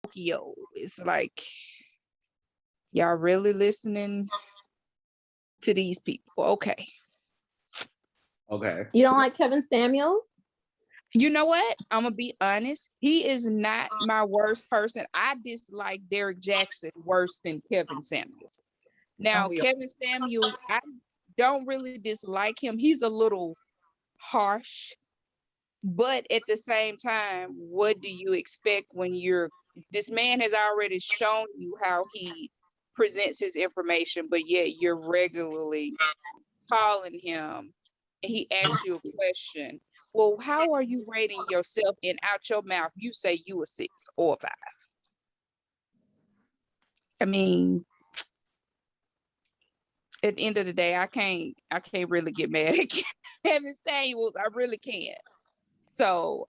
Tokyo. It's like, y'all really listening to these people? Okay. Okay. You don't like Kevin Samuels? You know what? I'm gonna be honest. He is not my worst person. I dislike Derek Jackson worse than Kevin Samuels. Now, Kevin Samuels, I don't really dislike him. He's a little harsh, but at the same time, what do you expect when this man has already shown you how he presents his information, but yet you're regularly calling him and he asks you a question. Well, how are you rating yourself? And out your mouth, you say you a 6 or a 5. I mean, at the end of the day, I can't really get mad at Kevin Samuels. I really can't. So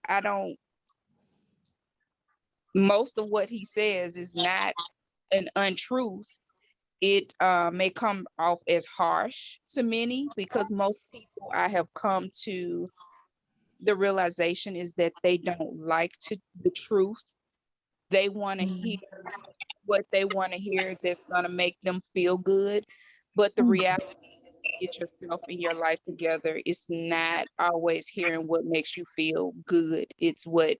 most of what he says is not an untruth. It may come off as harsh to many, because most people I have come to the realization is that they don't like the truth. They want to hear what they want to hear that's going to make them feel good. But the reality is, to get yourself and your life together, it's not always hearing what makes you feel good. It's what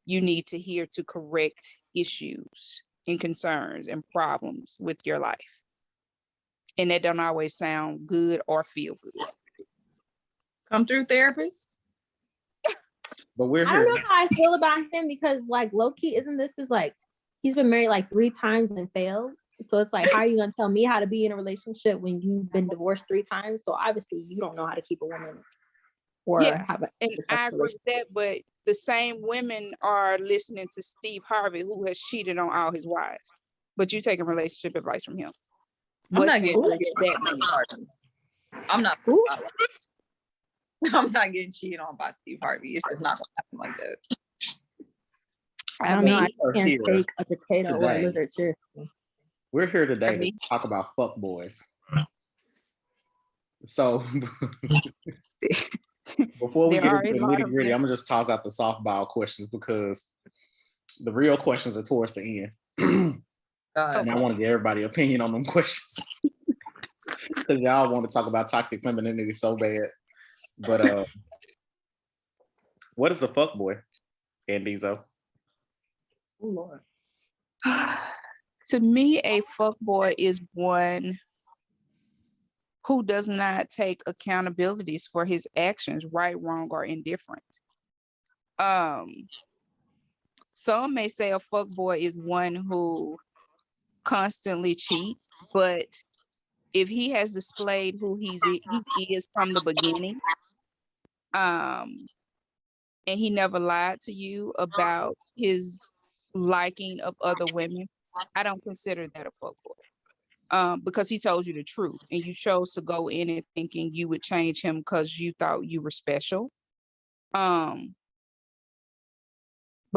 you need to hear to correct issues and concerns and problems with your life. And that don't always sound good or feel good. Come through, therapist. But we're here. I don't know how I feel about him, because like low-key, isn't this is like he's been married like 3 times and failed. So it's like, how are you gonna tell me how to be in a relationship when you've been divorced 3 times? So obviously you don't know how to keep a woman or have a and I agree with that, but the same women are listening to Steve Harvey, who has cheated on all his wives. But you taking relationship advice from him. I'm not getting cheated on by Steve Harvey. It's just not gonna happen like that. I mean, I can't take a potato or a lizard seriously. We're here today to talk about fuck boys. So before we get into the nitty gritty, I'm gonna just toss out the softball questions, because the real questions are towards the end. And I want to get everybody's opinion on them questions, because y'all want to talk about toxic femininity so bad. But what is a fuck boy, ANDEZO? Oh Lord. To me, a fuckboy is one who does not take accountabilities for his actions, right, wrong, or indifferent. Some may say a fuckboy is one who constantly cheats, but if he has displayed who he is from the beginning, and he never lied to you about his liking of other women, I don't consider that a fuckboy. Because he told you the truth and you chose to go in and thinking you would change him because you thought you were special. But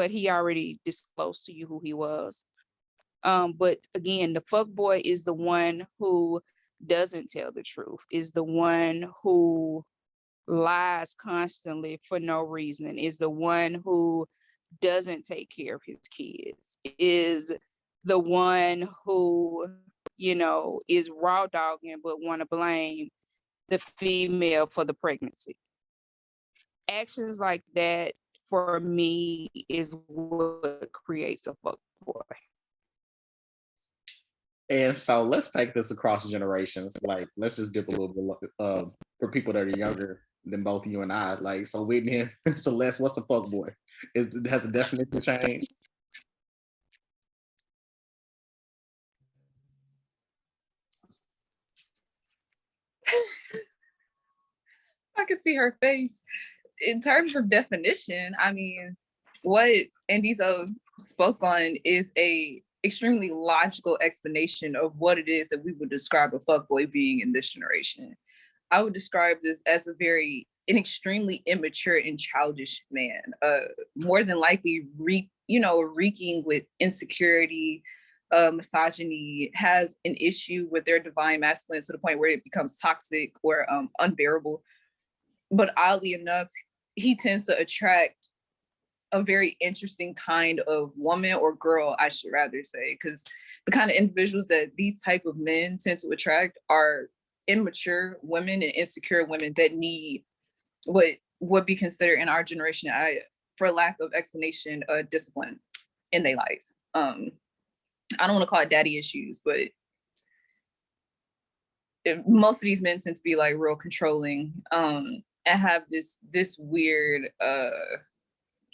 he already disclosed to you who he was. But again, the fuckboy is the one who doesn't tell the truth, is the one who lies constantly for no reason, is the one who doesn't take care of his kids, is the one who, is raw dogging but want to blame the female for the pregnancy. Actions like that for me is what creates a fuckboy. And so let's take this across generations. Like, let's just dip a little bit for people that are younger than both you and I. Like, so Whitney and Celeste, what's a fuckboy? Has the definition changed? I can see her face. In terms of definition, I mean, what ANDEZO spoke on is a extremely logical explanation of what it is that we would describe a fuckboy being in this generation. I would describe this as an extremely immature and childish man, more than likely reeking with insecurity, misogyny, has an issue with their divine masculine to the point where it becomes toxic or unbearable. But oddly enough, he tends to attract a very interesting kind of woman, or girl, I should rather say, because the kind of individuals that these type of men tend to attract are immature women and insecure women that need what would be considered in our generation, for lack of explanation, discipline in their life. I don't want to call it daddy issues, but most of these men tend to be like real controlling, and have this weird, I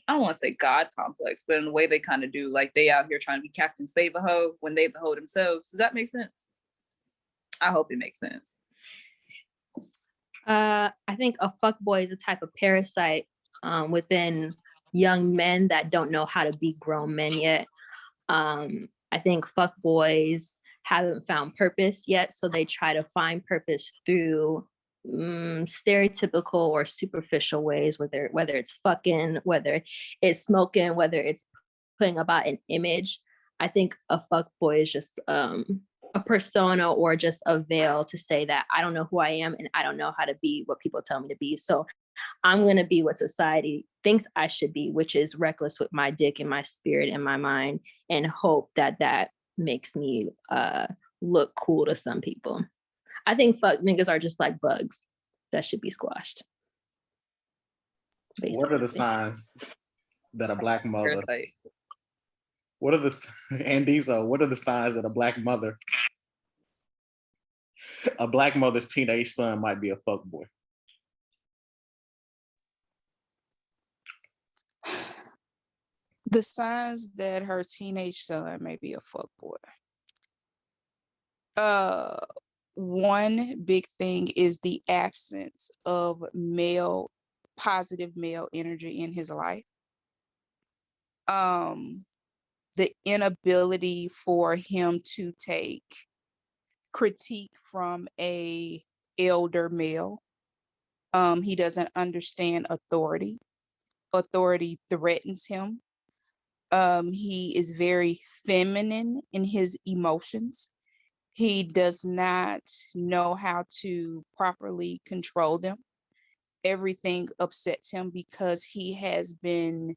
don't want to say God complex, but in the way they kind of do, like they out here trying to be Captain Save a Hoe when they the hoe themselves. Does that make sense? I hope it makes sense. I think a fuckboy is a type of parasite within young men that don't know how to be grown men yet. I think fuckboys haven't found purpose yet, so they try to find purpose through stereotypical or superficial ways, whether it's fucking, whether it's smoking, whether it's putting about an image. I think a fuckboy is just a persona or just a veil to say that I don't know who I am and I don't know how to be what people tell me to be. So I'm going to be what society thinks I should be, which is reckless with my dick and my spirit and my mind, and hope that that makes me look cool to some people. I think fuck niggas are just like bugs that should be squashed. Basically. What are the signs that a Black mother? Parasite. What are the ANDEZO? What are the signs that a Black mother's teenage son might be a fuckboy? The signs that her teenage son may be a fuckboy. One big thing is the absence of positive male energy in his life. The inability for him to take critique from a elder male. He doesn't understand authority. Authority threatens him. He is very feminine in his emotions. He does not know how to properly control them. Everything upsets him because he has been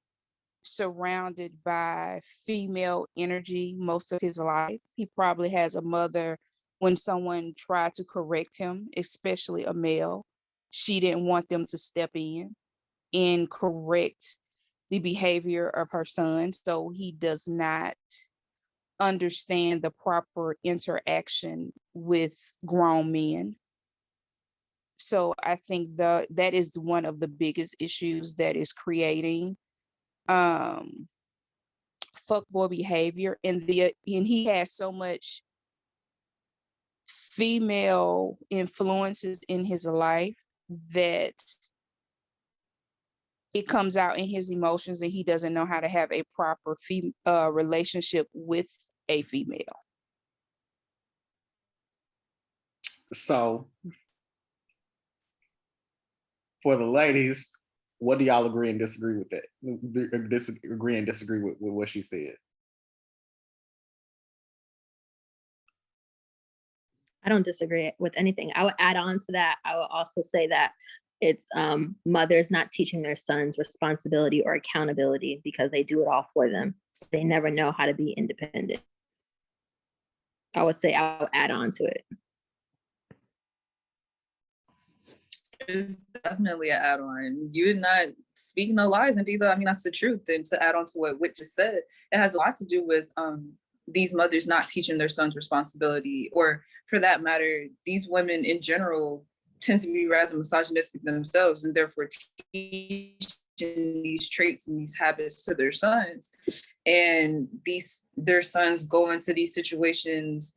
surrounded by female energy most of his life. He probably has a mother when someone tried to correct him, especially a male. She didn't want them to step in and correct the behavior of her son. So he does not understand the proper interaction with grown men. So I think that is one of the biggest issues that is creating fuckboy behavior, and he has so much female influences in his life that it comes out in his emotions, and he doesn't know how to have a proper relationship with a female. So for the ladies, what do y'all agree and disagree with that? Agree and disagree with what she said? I don't disagree with anything. I would add on to that. I would also say that it's mothers not teaching their sons responsibility or accountability because they do it all for them. So they never know how to be independent. I would say I would add on to it. It's definitely an add-on. You did not speak no lies, and I mean, that's the truth. And to add on to what Whit just said, it has a lot to do with these mothers not teaching their sons responsibility, or for that matter, these women in general tend to be rather misogynistic themselves, and therefore teaching these traits and these habits to their sons. And their sons go into these situations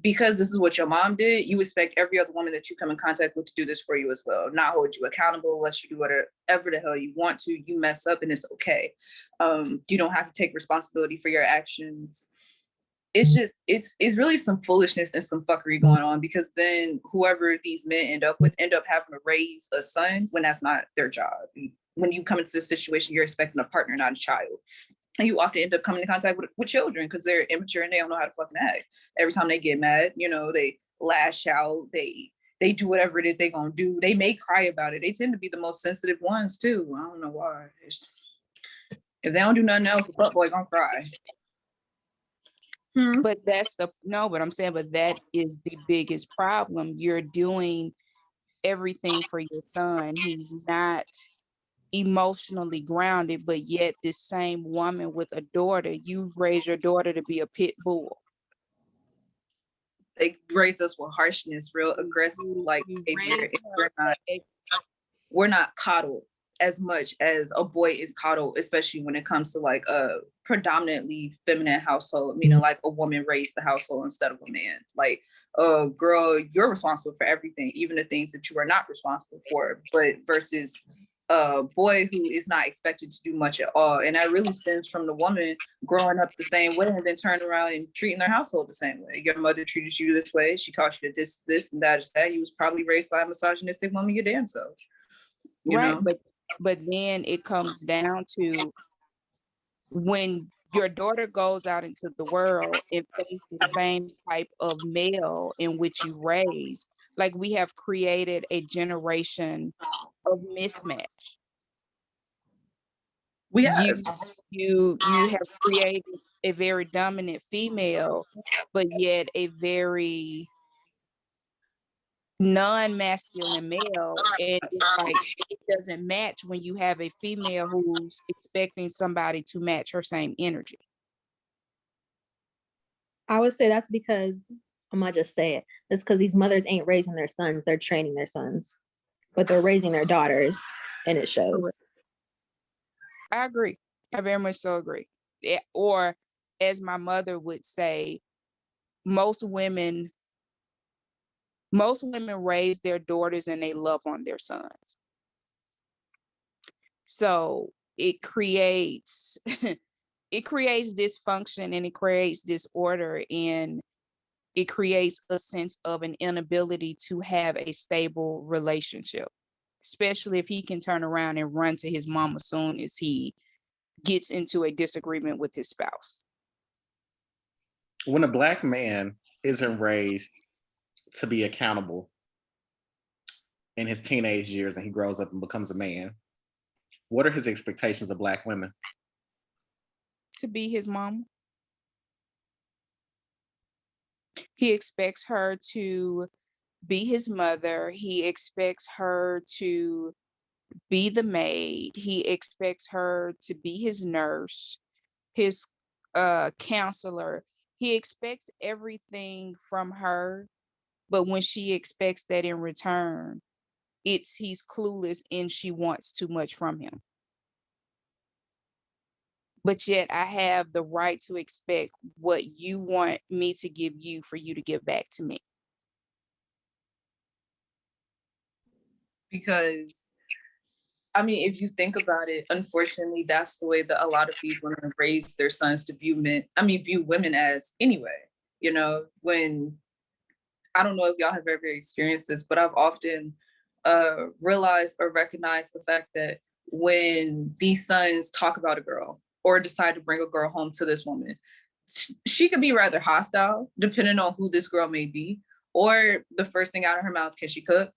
because this is what your mom did. You expect every other woman that you come in contact with to do this for you as well, not hold you accountable unless you do whatever the hell you want to. You mess up and it's okay. You don't have to take responsibility for your actions. It's just, it's really some foolishness and some fuckery going on, because then whoever these men end up having to raise a son when that's not their job. When you come into this situation, you're expecting a partner, not a child. And you often end up coming in contact with children because they're immature and they don't know how to fucking act. Every time they get mad, they lash out, they do whatever it is they're gonna do. They may cry about it. They tend to be the most sensitive ones too. I don't know why. If they don't do nothing else, the fuck boy gonna cry. But but I'm saying, but that is the biggest problem. You're doing everything for your son. He's not emotionally grounded, but yet this same woman with a daughter, you raise your daughter to be a pit bull. They raise us with harshness, real aggressive, like we're not coddled as much as a boy is coddled, especially when it comes to like a predominantly feminine household, meaning like a woman raised the household instead of a man. Like, girl, you're responsible for everything, even the things that you are not responsible for, but versus a boy who is not expected to do much at all. And that really stems from the woman growing up the same way and then turning around and treating their household the same way. Your mother treated you this way. She taught you that this, and that is that. You was probably raised by a misogynistic woman your damn self. You know? But then it comes down to when your daughter goes out into the world and faces the same type of male in which you raise, like we have created a generation of mismatch. We have. You have created a very dominant female, but yet a very non-masculine male, and it's like it doesn't match when you have a female who's expecting somebody to match her same energy. I would say that's because, I'm gonna just say it, it's because these mothers ain't raising their sons, they're training their sons, but they're raising their daughters, and it shows. I agree. I very much so agree. Yeah, or as my mother would say, most women raise their daughters and they love on their sons. So it creates it creates dysfunction and it creates disorder, and it creates a sense of an inability to have a stable relationship, especially if he can turn around and run to his mom as soon as he gets into a disagreement with his spouse. When a Black man isn't raised to be accountable in his teenage years and he grows up and becomes a man, what are his expectations of Black women? To be his mom. He expects her to be his mother. He expects her to be the maid. He expects her to be his nurse, his counselor. He expects everything from her, but when she expects that in return, he's clueless and she wants too much from him. But yet I have the right to expect what you want me to give you for you to give back to me. Because, I mean, if you think about it, unfortunately, that's the way that a lot of these women raise their sons to view women as anyway. You know, when, I don't know if y'all have ever experienced this, but I've often realized or recognized the fact that when these sons talk about a girl or decide to bring a girl home to this woman, she could be rather hostile, depending on who this girl may be. Or the first thing out of her mouth, can she cook?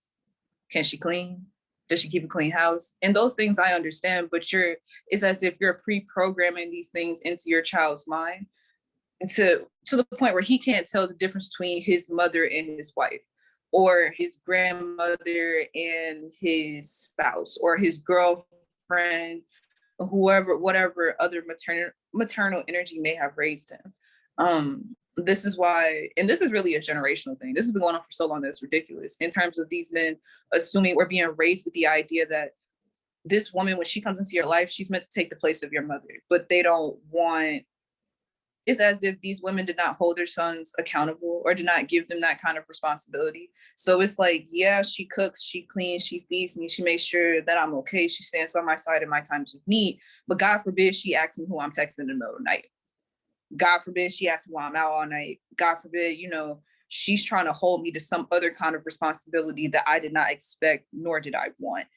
Can she clean? Does she keep a clean house? And those things I understand, but it's as if you're pre-programming these things into your child's mind to the point where he can't tell the difference between his mother and his wife, or his grandmother and his spouse, or his girlfriend, whoever, whatever other maternal energy may have raised him. This is why, and this is really a generational thing. This has been going on for so long that it's ridiculous in terms of these men assuming or being raised with the idea that this woman, when she comes into your life, she's meant to take the place of your mother, but they don't want, it's as if these women did not hold their sons accountable or did not give them that kind of responsibility. So it's like, yeah, she cooks, she cleans, she feeds me, she makes sure that I'm okay, she stands by my side in my times of need, but God forbid she asks me who I'm texting in the middle of the night. God forbid she asks me why I'm out all night. God forbid, she's trying to hold me to some other kind of responsibility that I did not expect, nor did I want.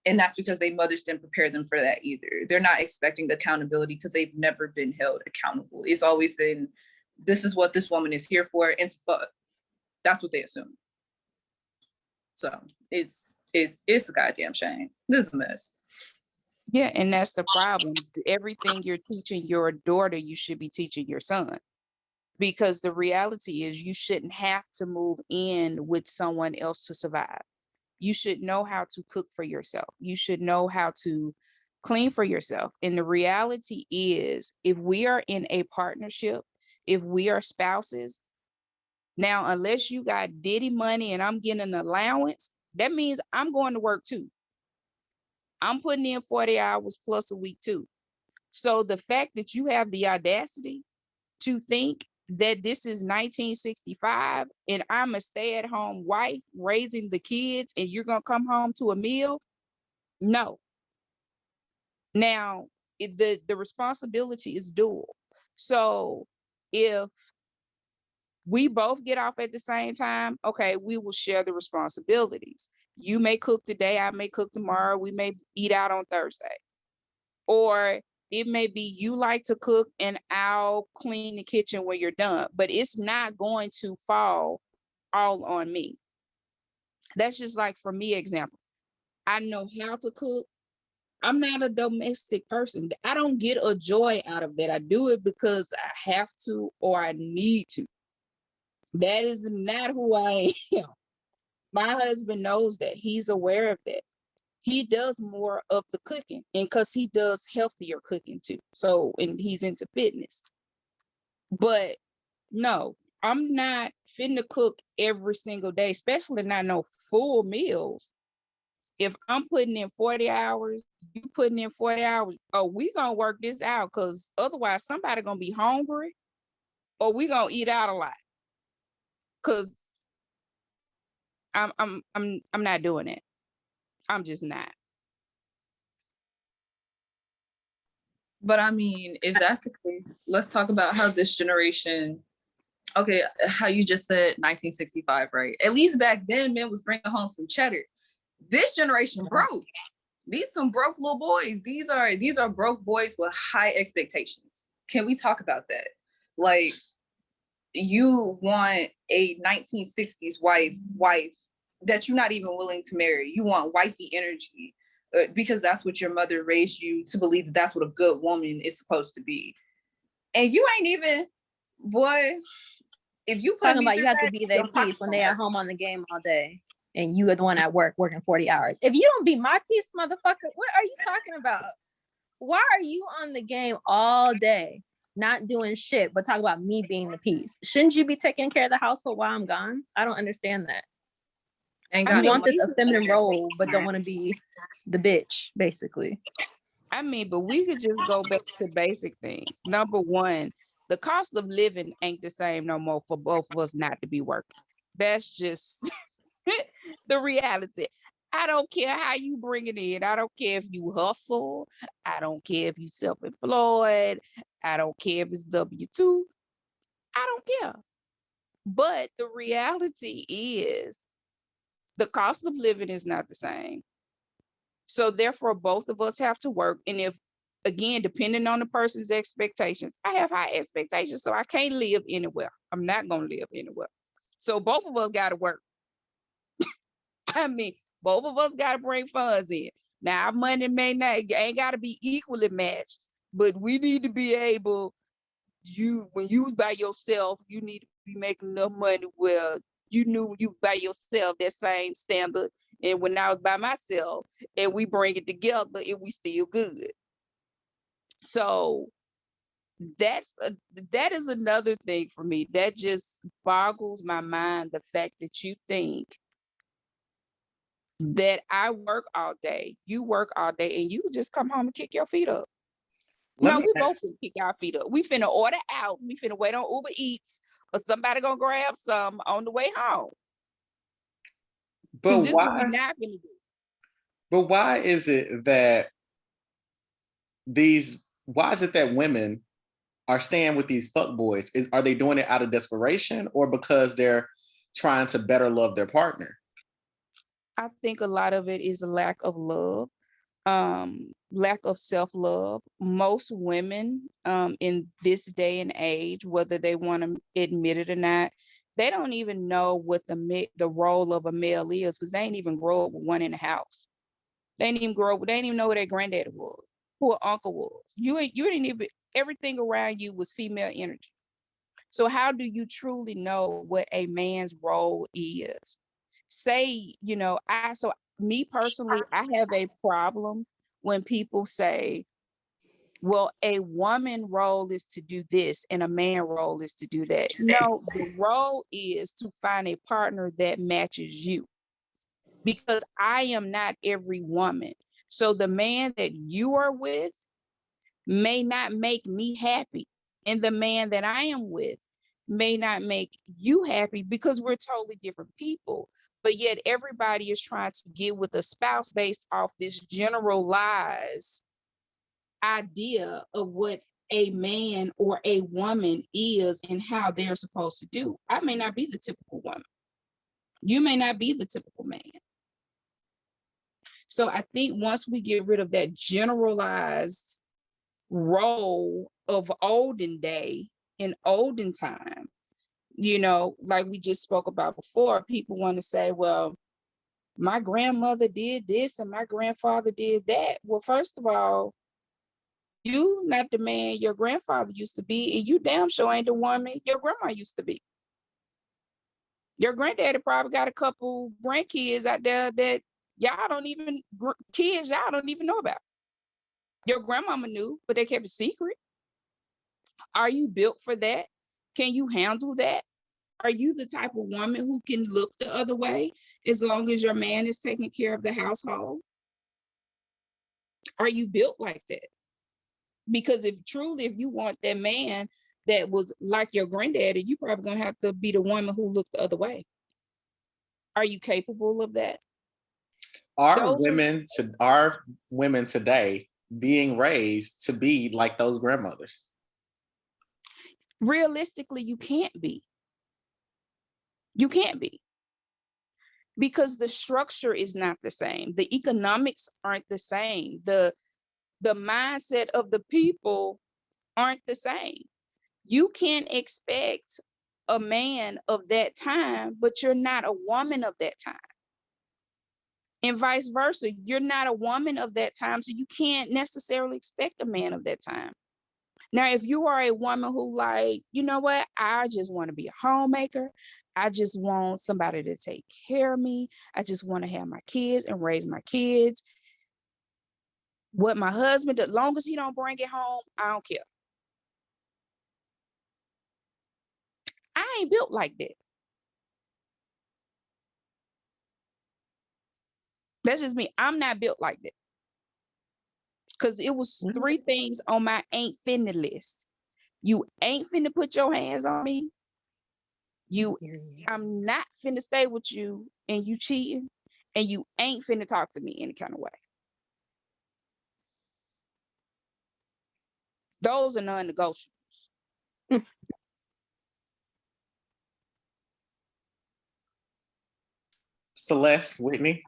And that's because their mothers didn't prepare them for that either. They're not expecting accountability because they've never been held accountable. It's always been, this is what this woman is here for, and to fuck. That's what they assume. So it's a goddamn shame. This is a mess. Yeah, and that's the problem. Everything you're teaching your daughter, you should be teaching your son. Because the reality is you shouldn't have to move in with someone else to survive. You should know how to cook for yourself. You should know how to clean for yourself. And the reality is, if we are in a partnership, if we are spouses, now, unless you got Diddy money and I'm getting an allowance, that means I'm going to work too. I'm putting in 40 hours plus a week too. So the fact that you have the audacity to think that this is 1965 and I'm a stay-at-home wife raising the kids and you're going to come home to a meal, no. Now, the responsibility is dual. So if we both get off at the same time, okay, we will share the responsibilities. You may cook today, I may cook tomorrow, we may eat out on Thursday. Or it may be you like to cook and I'll clean the kitchen when you're done, but it's not going to fall all on me. That's just like, for me, example, I know how to cook. I'm not a domestic person. I don't get a joy out of that. I do it because I have to or I need to. That is not who I am. My husband knows that. He's aware of that. He does more of the cooking, and because he does healthier cooking too. So, and he's into fitness. But no, I'm not finna cook every single day, especially not no full meals. If I'm putting in 40 hours, you putting in 40 hours, oh, we gonna work this out, because otherwise somebody gonna be hungry or we gonna eat out a lot. Cause I'm not doing it. I'm just not. But I mean, if that's the case, let's talk about how this generation, okay, how you just said 1965, right? At least back then, men was bringing home some cheddar. This generation broke. These some broke little boys. These are broke boys with high expectations. Can we talk about that? Like, you want a 1960s wife that you're not even willing to marry. You want wifey energy because that's what your mother raised you to believe, that that's what a good woman is supposed to be. And you ain't even, boy, if you put talking about you have to be their piece when they are home on the game all day and you are the one at work working 40 hours. If you don't be my piece, motherfucker, what are you talking about? Why are you on the game all day, not doing shit, but talk about me being the piece? Shouldn't you be taking care of the household while I'm gone? I don't understand that. And you want this feminine role, but don't want to be the bitch, basically. I mean, but we could just go back to basic things. Number one, the cost of living ain't the same no more for both of us not to be working. That's just the reality. I don't care how you bring it in. I don't care if you hustle. I don't care if you self-employed. I don't care if it's W-2. I don't care. But the reality is the cost of living is not the same. So therefore, both of us have to work. And if, again, depending on the person's expectations, I have high expectations, so I can't live anywhere. I'm not going to live anywhere. So both of us got to work. I mean, both of us got to bring funds in. Now, our money may not, ain't got to be equally matched, but we need to be able, when you by yourself, you need to be making enough money where you knew you by yourself, that same standard. And when I was by myself and we bring it together, and we still good. So that is another thing for me. That just boggles my mind, the fact that you think that I work all day, you work all day, and you just come home and kick your feet up. No, we both finna kick our feet up. We finna order out. We finna wait on Uber Eats, or somebody gonna grab some on the way home. But this why? What we not gonna do. But why is it that women are staying with these fuck boys? Are they doing it out of desperation, or because they're trying to better love their partner? I think a lot of it is a lack of love, lack of self-love. Most women in this day and age, whether they want to admit it or not, they don't even know what the role of a male is, because they ain't even grow up with one in the house. They didn't even grow up. They didn't even know who their granddaddy was, who her uncle was. You didn't even, everything around you was female energy. So how do you truly know what a man's role is? Say, me personally, I have a problem when people say, well, a woman role is to do this and a man role is to do that. No, the role is to find a partner that matches you, because I am not every woman. So the man that you are with may not make me happy, and the man that I am with may not make you happy, because we're totally different people. But yet everybody is trying to get with a spouse based off this generalized idea of what a man or a woman is and how they're supposed to do. I may not be the typical woman. You may not be the typical man. So I think once we get rid of that generalized role of olden day and olden time, like we just spoke about before, people want to say, well, my grandmother did this and my grandfather did that. Well, first of all, you not the man your grandfather used to be, and you damn sure ain't the woman your grandma used to be. Your granddaddy probably got a couple grandkids out there that y'all don't even know about. Your grandmama knew, but they kept it secret. Are you built for that? Can you handle that? Are you the type of woman who can look the other way as long as your man is taking care of the household? Are you built like that? Because if you want that man that was like your granddaddy, you probably gonna have to be the woman who looked the other way. Are you capable of that? Are women today being raised to be like those grandmothers? Realistically, you can't be. You can't be. Because the structure is not the same. The economics aren't the same. The mindset of the people aren't the same. You can't expect a man of that time, but you're not a woman of that time. And vice versa, you're not a woman of that time, so you can't necessarily expect a man of that time. Now, if you are a woman who like, you know what, I just want to be a homemaker. I just want somebody to take care of me. I just want to have my kids and raise my kids. What my husband, as long as he don't bring it home, I don't care. I ain't built like that. That's just me. I'm not built like that. Because it was 3 things on my ain't finna list. You ain't finna put your hands on me. I'm not finna stay with you and you cheating, and you ain't finna talk to me any kind of way. Those are non-negotiables. Celeste, Whitney,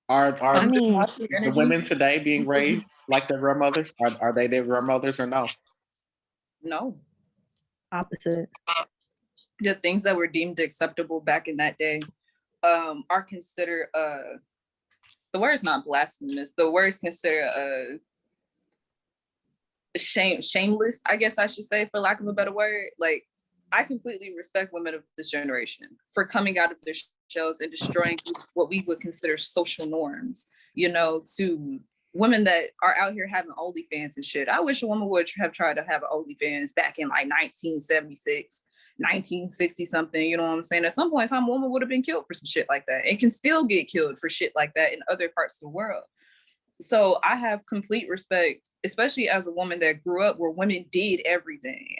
are the women today being raised like their grandmothers? Are they their grandmothers or no? No. Opposite. The things that were deemed acceptable back in that day are considered the word is not blasphemous. The word is considered shameless, I guess I should say, for lack of a better word. Like, I completely respect women of this generation for coming out of their shells and destroying what we would consider social norms, to women that are out here having OnlyFans and shit. I wish a woman would have tried to have an OnlyFans back in like 1976, 1960 something, you know what I'm saying? At some point in time, a woman would have been killed for some shit like that and can still get killed for shit like that in other parts of the world. So I have complete respect, especially as a woman that grew up where women did everything.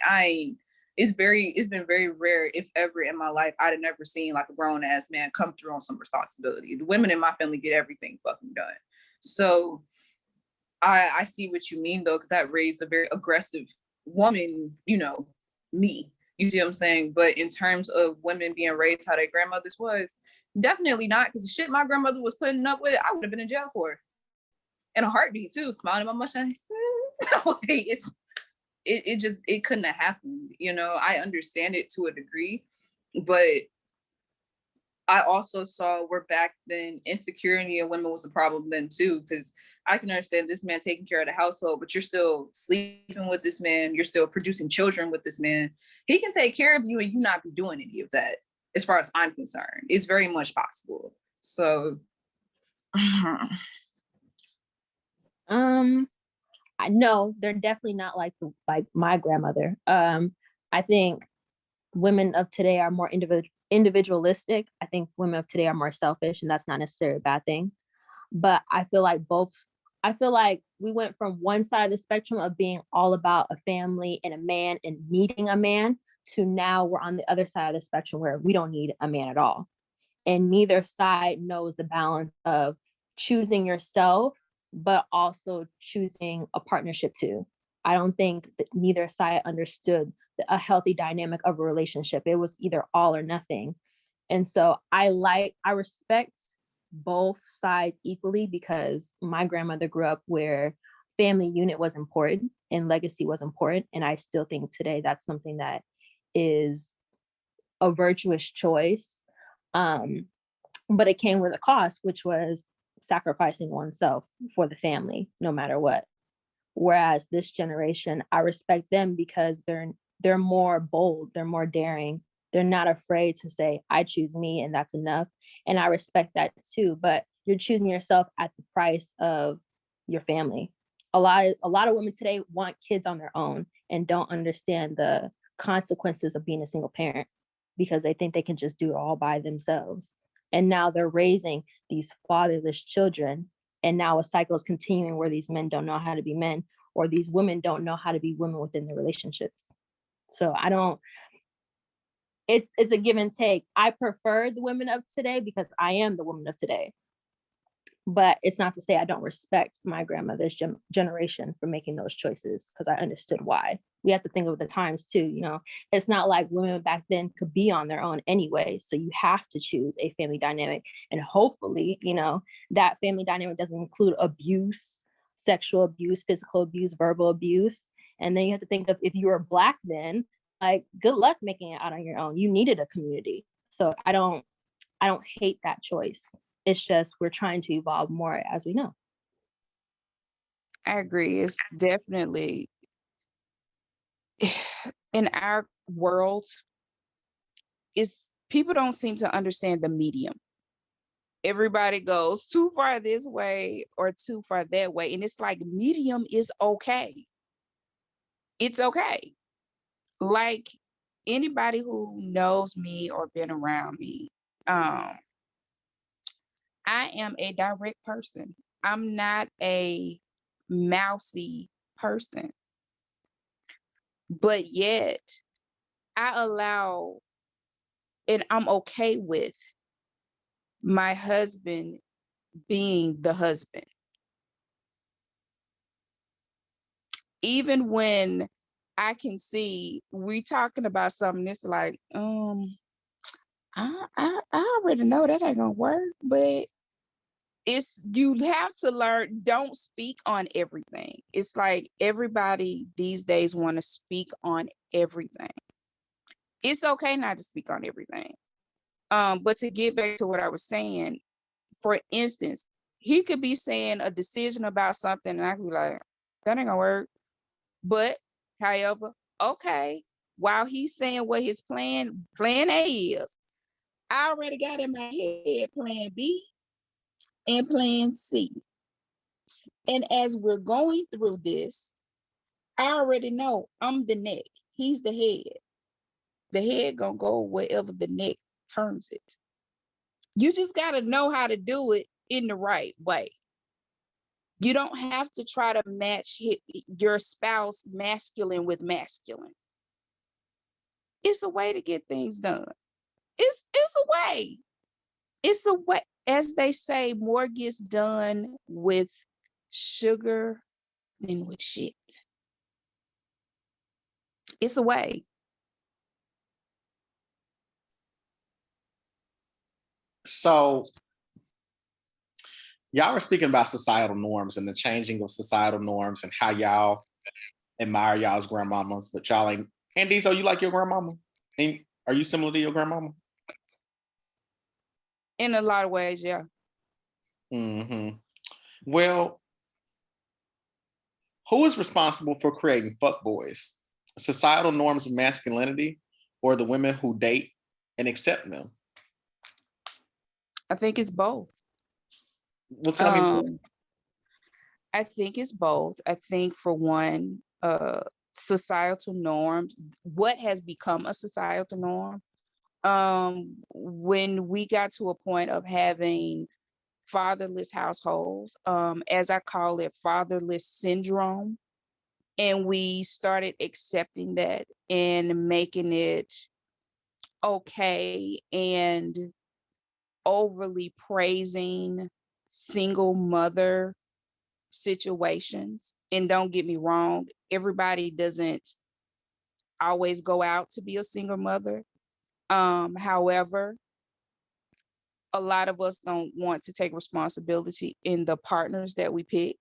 It's been very rare, if ever in my life, I'd have never seen like a grown ass man come through on some responsibility. The women in my family get everything fucking done. So I see what you mean though, because that raised a very aggressive woman, me. You see what I'm saying? But in terms of women being raised how their grandmothers was, definitely not, because the shit my grandmother was putting up with, I would have been in jail for. In a heartbeat too, smiling my mustache. It couldn't have happened. I understand it to a degree, but I also saw where back then insecurity in women was a problem then too, because I can understand this man taking care of the household, but you're still sleeping with this man, you're still producing children with this man. He can take care of you and you not be doing any of that, as far as I'm concerned. It's very much possible. So I know they're definitely not like my grandmother. I think women of today are more individualistic. I think women of today are more selfish, and that's not necessarily a bad thing. But I feel like we went from one side of the spectrum of being all about a family and a man and needing a man, to now we're on the other side of the spectrum where we don't need a man at all. And neither side knows the balance of choosing yourself, but also choosing a partnership too. I don't think that neither side understood a healthy dynamic of a relationship. It was either all or nothing. And so I respect both sides equally, because my grandmother grew up where family unit was important and legacy was important. And I still think today that's something that is a virtuous choice. But it came with a cost, which was sacrificing oneself for the family, no matter what. Whereas this generation, I respect them because they're more bold, they're more daring. They're not afraid to say, I choose me and that's enough. And I respect that too. But you're choosing yourself at the price of your family. A lot of women today want kids on their own and don't understand the consequences of being a single parent, because they think they can just do it all by themselves. And now they're raising these fatherless children. And now a cycle is continuing where these men don't know how to be men, or these women don't know how to be women within their relationships. So it's a give and take. I prefer the women of today because I am the woman of today. But it's not to say I don't respect my grandmother's generation for making those choices, because I understood why. We have to think of the times too, you know. It's not like women back then could be on their own anyway. So you have to choose a family dynamic. And hopefully, you know, that family dynamic doesn't include abuse, sexual abuse, physical abuse, verbal abuse. And then you have to think of, if you were Black then, like, good luck making it out on your own. You needed a community. So I don't hate that choice. It's just we're trying to evolve more as we know. I agree. It's definitely in our world, people don't seem to understand the medium. Everybody goes too far this way or too far that way. And it's like, medium is okay. It's okay. Like, anybody who knows me or been around me, I am a direct person. I'm not a mousy person. But yet I allow, and I'm okay with my husband being the husband. Even when I can see we talking about something that's like, I already know that ain't gonna work, but you have to learn, don't speak on everything. It's like everybody these days want to speak on everything. It's okay not to speak on everything. But to get back to what I was saying, for instance, he could be saying a decision about something and I could be like, that ain't gonna work. But however, okay, while he's saying what his plan A is, I already got in my head plan B and plan C. And as we're going through this, I already know I'm the neck. He's the head. The head gonna go wherever the neck turns it. You just gotta know how to do it in the right way. You don't have to try to match your spouse masculine with masculine. It's a way to get things done. It's a way. It's a way. As they say, more gets done with sugar than with shit. It's a way. So y'all were speaking about societal norms and the changing of societal norms and how y'all admire y'all's grandmamas, but y'all ain't. ANDEZO, you like your grandmama? Are you similar to your grandmama? In a lot of ways, yeah. Mm-hmm. Well, who is responsible for creating fuckboys? Societal norms of masculinity, or the women who date and accept them? I think it's both. Well, tell me more. I think it's both. I think for one, societal norms, what has become a societal norm, when we got to a point of having fatherless households, as I call it, fatherless syndrome, and we started accepting that and making it okay and overly praising single mother situations. And don't get me wrong, everybody doesn't always go out to be a single mother. However, a lot of us don't want to take responsibility in the partners that we pick.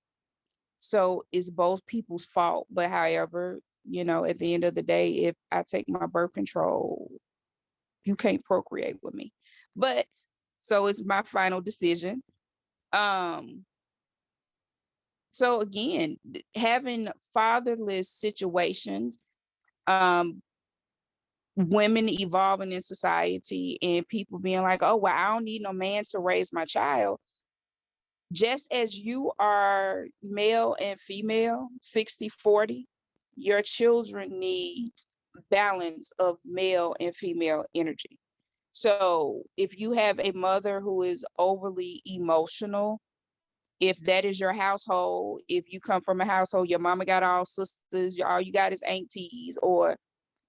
So it's both people's fault. But however, at the end of the day, if I take my birth control, you can't procreate with me. But so it's my final decision. So again, having fatherless situations, women evolving in society and people being like, oh, well, I don't need no man to raise my child. Just as you are male and female, 60-40, your children need balance of male and female energy. So if you have a mother who is overly emotional, if that is your household, if you come from a household, your mama got all sisters, all you got is aunties, or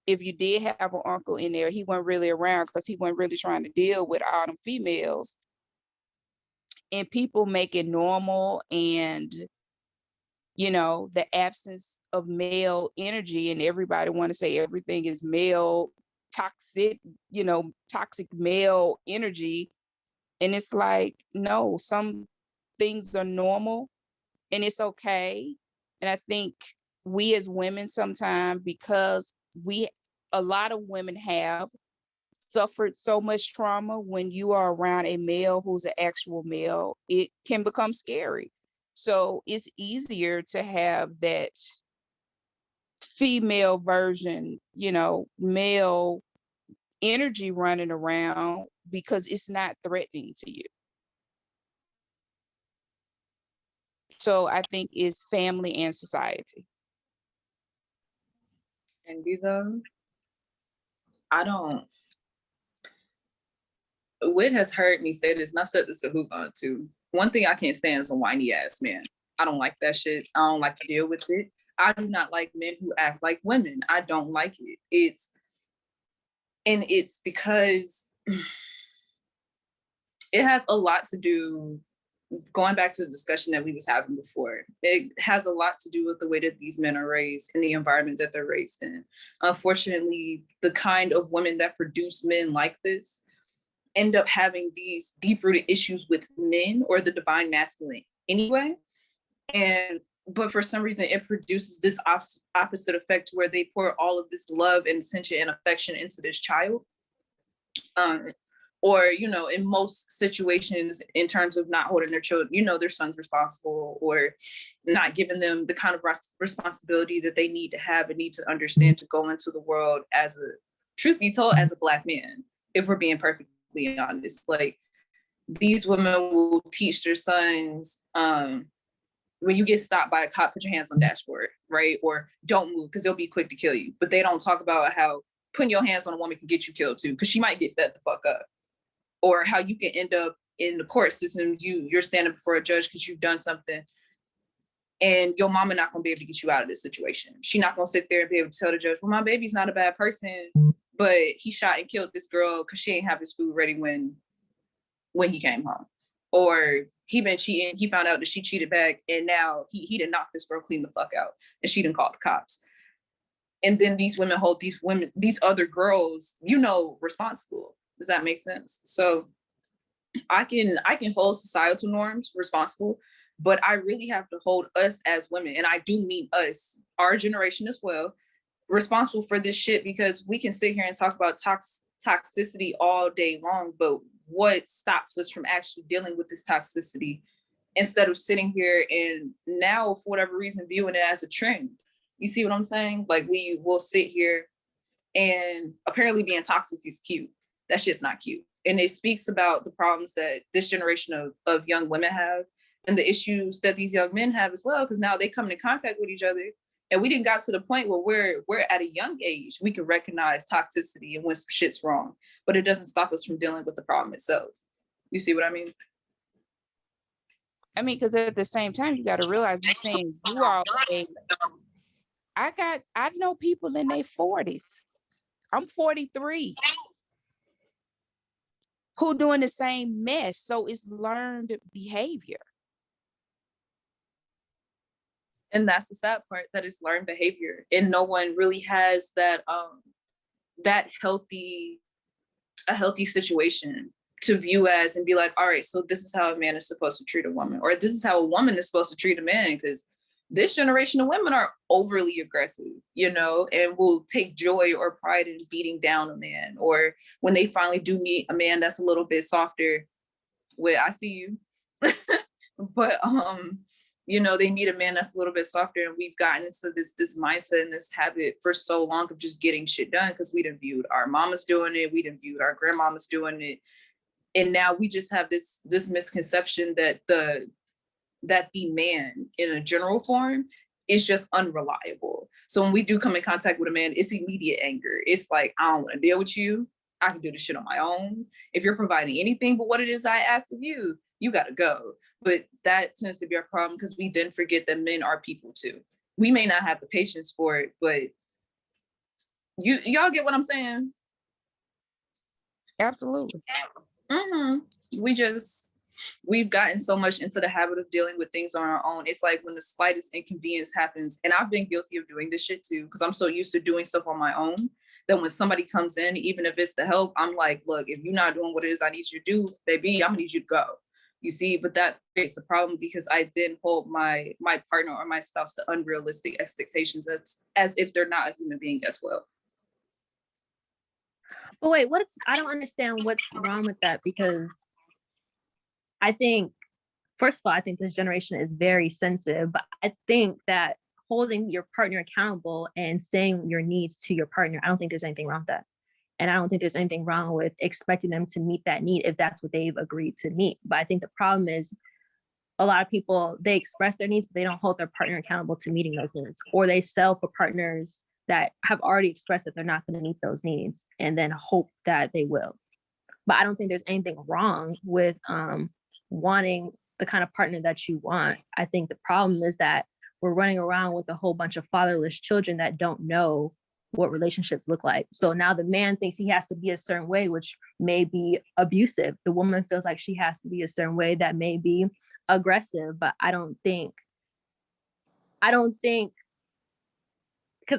if you did have an uncle in there, he wasn't really around because he wasn't really trying to deal with all them females. And people make it normal and, the absence of male energy, and everybody want to say everything is male, toxic, toxic male energy. And it's like, no, some things are normal and it's okay. And I think we as women sometimes, because a lot of women have suffered so much trauma, when you are around a male who's an actual male, it can become scary. So it's easier to have that female version, male energy running around because it's not threatening to you. So I think it's family and society. And ANDEZO, Wit has heard me say this, and I've said this to Hugon too. One thing I can't stand is a whiny ass man. I don't like that shit. I don't like to deal with it. I do not like men who act like women. I don't like it. It's because it has a lot to do, going back to the discussion that we was having before, it has a lot to do with the way that these men are raised and the environment that they're raised in. Unfortunately, the kind of women that produce men like this end up having these deep-rooted issues with men or the divine masculine anyway. But for some reason, it produces this opposite effect where they pour all of this love and attention and affection into this child. Or, in most situations, in terms of not holding their children, their son's responsible, or not giving them the kind of responsibility that they need to have and need to understand to go into the world truth be told, as a Black man, if we're being perfectly honest. Like, these women will teach their sons, when you get stopped by a cop, put your hands on the dashboard, right? Or don't move because they'll be quick to kill you. But they don't talk about how putting your hands on a woman can get you killed too, because she might get fed the fuck up. Or how you can end up in the court system, you're standing before a judge because you've done something, and your mama not gonna be able to get you out of this situation. She's not gonna sit there and be able to tell the judge, well, my baby's not a bad person, but he shot and killed this girl because she ain't have his food ready when he came home. Or he been cheating, he found out that she cheated back, and now he done knocked this girl clean the fuck out, and she done called the cops. And then these women hold these other girls, responsible. Does that make sense? So I can hold societal norms responsible, but I really have to hold us as women, and I do mean us, our generation as well, responsible for this shit, because we can sit here and talk about toxicity all day long, but what stops us from actually dealing with this toxicity instead of sitting here and now, for whatever reason, viewing it as a trend. You see what I'm saying? Like, we will sit here and apparently being toxic is cute. That shit's not cute. And it speaks about the problems that this generation of young women have and the issues that these young men have as well, because now they come into contact with each other. And we didn't got to the point where we're at a young age, we can recognize toxicity and when some shit's wrong, but it doesn't stop us from dealing with the problem itself. You see what I mean? I mean, because at the same time, you got to realize you're saying you all age. I know people in their 40s. I'm 43 who doing the same mess. So it's learned behavior. And that's the sad part, that it's learned behavior, and no one really has that a healthy situation to view as and be like, all right, so this is how a man is supposed to treat a woman, or this is how a woman is supposed to treat a man, because this generation of women are overly aggressive, you know, and will take joy or pride in beating down a man. Or when they finally do meet a man that's a little bit softer, where I see you, but you know, they meet a man that's a little bit softer, and we've gotten into this mindset and this habit for so long of just getting shit done because we done viewed our mamas doing it, we done viewed our grandmamas doing it, and now we just have this misconception that the man in a general form is just unreliable. So when we do come in contact with a man, it's immediate anger. It's like, I don't want to deal with you. I can do this shit on my own. If you're providing anything but what it is I ask of you, you got to go. But that tends to be our problem because we then forget that men are people too. We may not have the patience for it, but y'all get what I'm saying? Absolutely. Mm-hmm. We've gotten so much into the habit of dealing with things on our own. It's like when the slightest inconvenience happens, and I've been guilty of doing this shit too, because I'm so used to doing stuff on my own, that when somebody comes in, even if it's the help, I'm like, look, if you're not doing what it is I need you to do, baby, I'm gonna need you to go. You see, but that creates a problem because I then hold my partner or my spouse to unrealistic expectations as if they're not a human being as well. But wait, I don't understand what's wrong with that, because I think, first of all, I think this generation is very sensitive, but I think that holding your partner accountable and saying your needs to your partner, I don't think there's anything wrong with that. And I don't think there's anything wrong with expecting them to meet that need if that's what they've agreed to meet. But I think the problem is a lot of people, they express their needs, but they don't hold their partner accountable to meeting those needs, or they sell for partners that have already expressed that they're not going to meet those needs and then hope that they will. But I don't think there's anything wrong with wanting the kind of partner that you want. I think the problem is that we're running around with a whole bunch of fatherless children that don't know what relationships look like. So now the man thinks he has to be a certain way, which may be abusive. The woman feels like she has to be a certain way that may be aggressive. But I don't think, because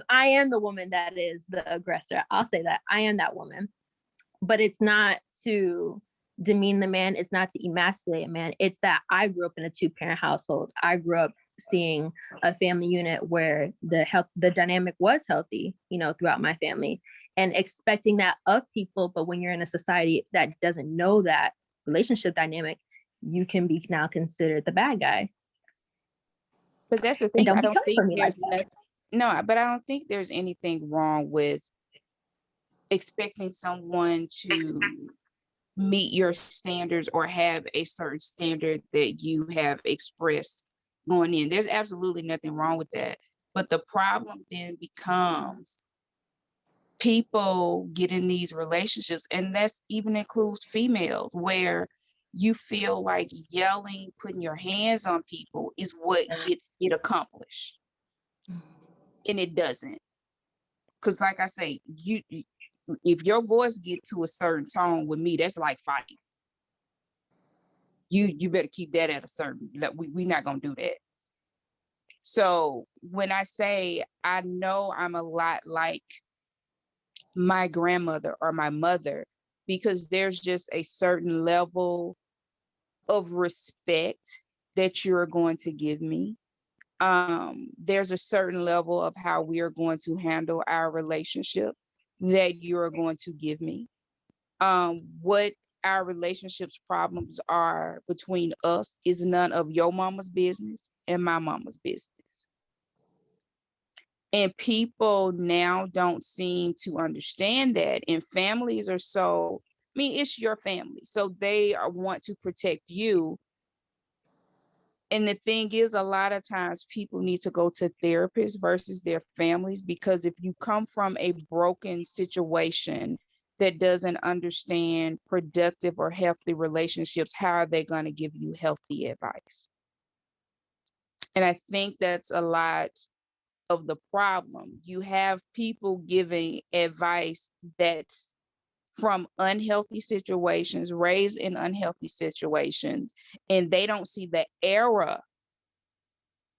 I am the woman that is the aggressor. I'll say that I am that woman, but it's not to demean the man. It's not to emasculate a man. It's that I grew up in a 2-parent household. I grew up seeing a family unit where the dynamic was healthy, you know, throughout my family, and expecting that of people. But when you're in a society that doesn't know that relationship dynamic, you can be now considered the bad guy. But that's the thing. I don't think there's like no, but I don't think there's anything wrong with expecting someone to meet your standards or have a certain standard that you have expressed going in. There's absolutely nothing wrong with that. But the problem then becomes people get in these relationships, and that's even includes females, where you feel like yelling, putting your hands on people is what gets it accomplished. And it doesn't. Because like I say, if your voice get to a certain tone with me, that's like fighting. You better keep that at a certain, we're not gonna do that. So when I say I know I'm a lot like my grandmother or my mother, because there's just a certain level of respect that you're going to give me. There's a certain level of how we are going to handle our relationship that you're going to give me. What our relationships problems are between us is none of your mama's business and my mama's business. And people now don't seem to understand that. And families are so, I mean, it's your family. So they want to protect you. And the thing is, a lot of times people need to go to therapists versus their families, because if you come from a broken situation that doesn't understand productive or healthy relationships, how are they going to give you healthy advice? And I think that's a lot of the problem. You have people giving advice that's from unhealthy situations, raised in unhealthy situations, and they don't see the error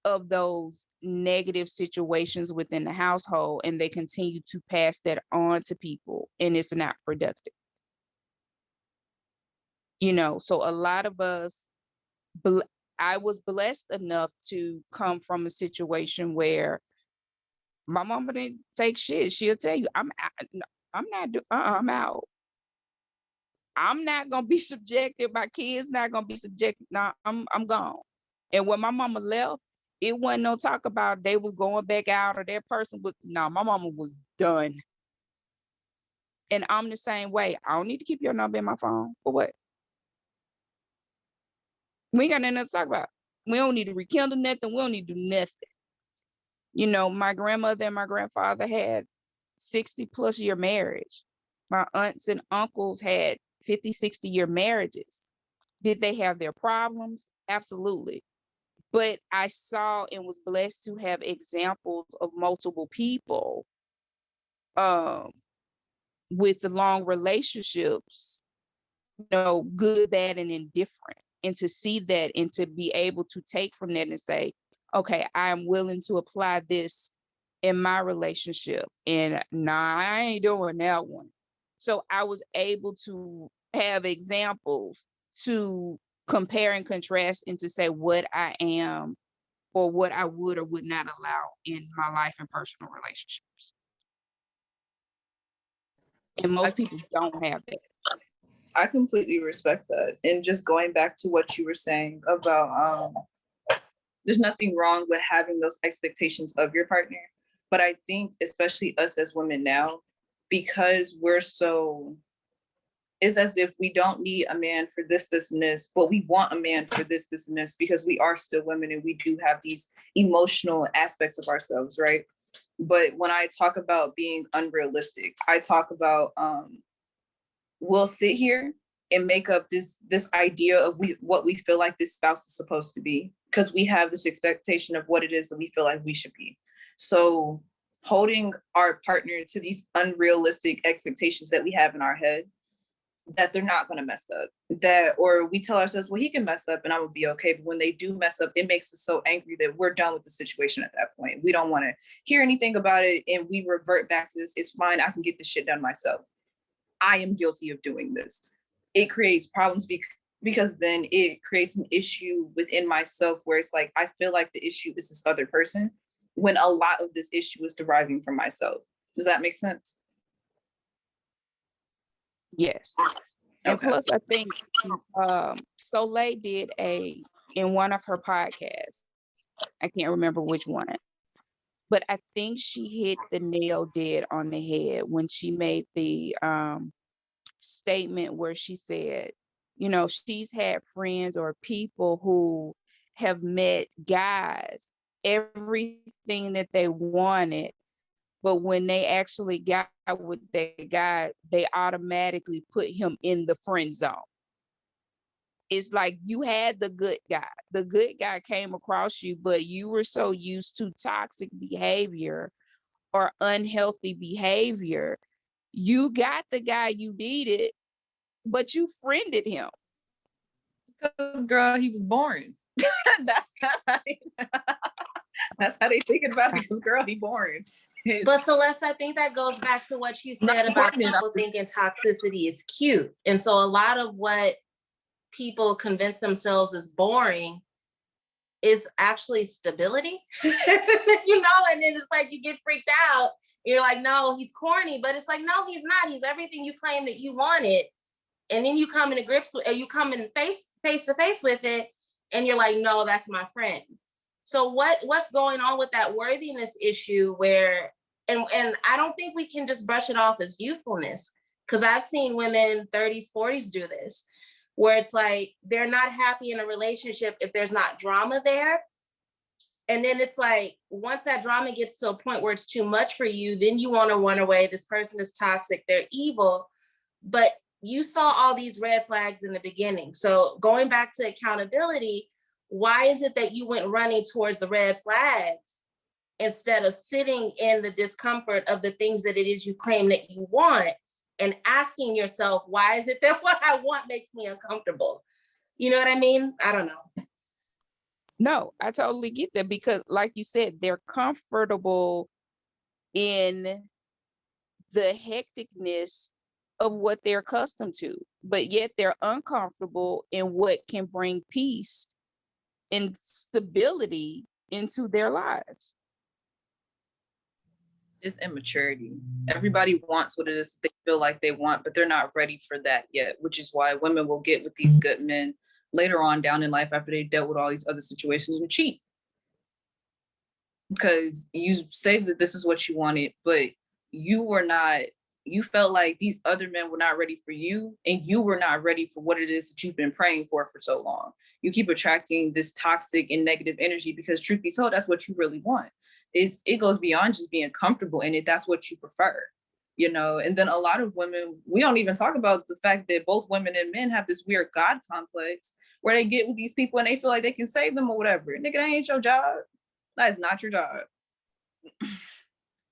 of those negative situations within the household, and they continue to pass that on to people, and it's not productive. You know, so a lot of us, I was blessed enough to come from a situation where my mama didn't take shit. She'll tell you, I'm out. I'm not gonna be subjected. My kids not gonna be subjected. Nah, I'm gone. And when my mama left, it wasn't no talk about they was going back out or that person was. No, my mama was done. And I'm the same way. I don't need to keep your number in my phone for what? We ain't got nothing to talk about. We don't need to rekindle nothing. We don't need to do nothing. You know, my grandmother and my grandfather had 60+ year marriage. My aunts and uncles had 50, 60-year marriages. Did they have their problems? Absolutely. But I saw and was blessed to have examples of multiple people with the long relationships, you know, good, bad, and indifferent. And to see that and to be able to take from that and say, okay, I am willing to apply this in my relationship. And nah, I ain't doing that one. So I was able to have examples to compare and contrast and to say what I am or what I would or would not allow in my life and personal relationships. And most people don't have that. I completely respect that. And just going back to what you were saying about there's nothing wrong with having those expectations of your partner. But I think especially us as women now, because we're so, it's as if we don't need a man for this, this, and this, but we want a man for this, this, and this, because we are still women and we do have these emotional aspects of ourselves, right? But when I talk about being unrealistic, I talk about we'll sit here and make up this idea of what we feel like this spouse is supposed to be, because we have this expectation of what it is that we feel like we should be. So holding our partner to these unrealistic expectations that we have in our head, that they're not going to mess up, that, or we tell ourselves, well, he can mess up and I would be okay. But when they do mess up, it makes us so angry that we're done with the situation at that point. We don't want to hear anything about it. And we revert back to this. It's fine. I can get this shit done myself. I am guilty of doing this. It creates problems because then it creates an issue within myself where it's like, I feel like the issue is this other person when a lot of this issue is deriving from myself. Does that make sense? Yes. And Okay. plus, I think Soleil did in one of her podcasts, I can't remember which one, but I think she hit the nail dead on the head when she made the statement where she said, you know, she's had friends or people who have met guys, everything that they wanted, but when they actually got with that guy, they automatically put him in the friend zone. It's like you had the good guy. The good guy came across you, but you were so used to toxic behavior or unhealthy behavior. You got the guy you needed, but you friended him. Because, girl, he was boring. that's how they thinking about it. Because, girl, he boring. But Celeste, I think that goes back to what you said about people thinking toxicity is cute. And so a lot of what people convince themselves is boring is actually stability, you know, and then it's like you get freaked out. You're like, no, he's corny, but it's like, no, he's not. He's everything you claim that you wanted. And then you come in grips with, or you come in face to face with it, and you're like, no, that's my friend. So what's going on with that worthiness issue where, and I don't think we can just brush it off as youthfulness, because I've seen women 30s, 40s do this, where it's like they're not happy in a relationship if there's not drama there. And then it's like, once that drama gets to a point where it's too much for you, then you want to run away. This person is toxic, they're evil. But you saw all these red flags in the beginning. So going back to accountability, why is it that you went running towards the red flags instead of sitting in the discomfort of the things that it is you claim that you want and asking yourself, why is it that what I want makes me uncomfortable? You know what I mean? I don't know. No, I totally get that, because like you said, they're comfortable in the hecticness of what they're accustomed to, but yet they're uncomfortable in what can bring peace and stability into their lives. It's immaturity. Everybody wants what it is they feel like they want, but they're not ready for that yet, which is why women will get with these good men later on down in life after they dealt with all these other situations and cheat. Because you say that this is what you wanted, but you were not, you felt like these other men were not ready for you, and you were not ready for what it is that you've been praying for so long. You keep attracting this toxic and negative energy because, truth be told, that's what you really want. It goes beyond just being comfortable in it. That's what you prefer, you know? And then a lot of women, we don't even talk about the fact that both women and men have this weird God complex where they get with these people and they feel like they can save them or whatever. Nigga, that ain't your job. That is not your job.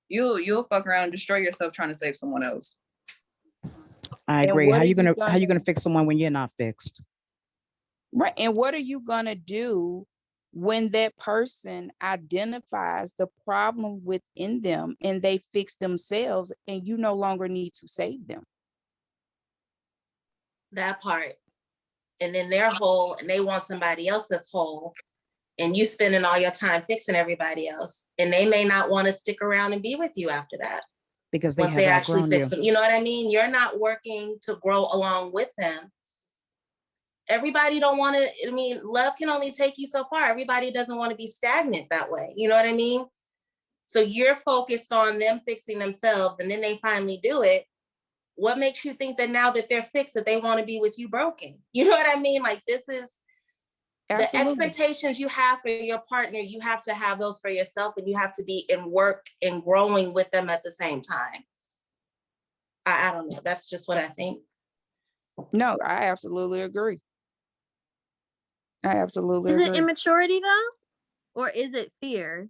You'll fuck around and destroy yourself trying to save someone else. I agree. How you gonna fix someone when you're not fixed? Right. And what are you gonna do when that person identifies the problem within them and they fix themselves and you no longer need to save them? That part. And then they're whole and they want somebody else that's whole, and you spending all your time fixing everybody else, and they may not want to stick around and be with you after that, because they once they actually outgrown fix them. You know what I mean? You're not working to grow along with them. Everybody don't want to, I mean, love can only take you so far. Everybody doesn't want to be stagnant that way. You know what I mean? So you're focused on them fixing themselves, and then they finally do it. What makes you think that now that they're fixed, that they want to be with you broken? You know what I mean? Like, this is the expectations you have for your partner. You have to have those for yourself, and you have to be in work and growing with them at the same time. I don't know. That's just what I think. No, I absolutely agree. I absolutely agree. Is it immaturity though? Or is it fear?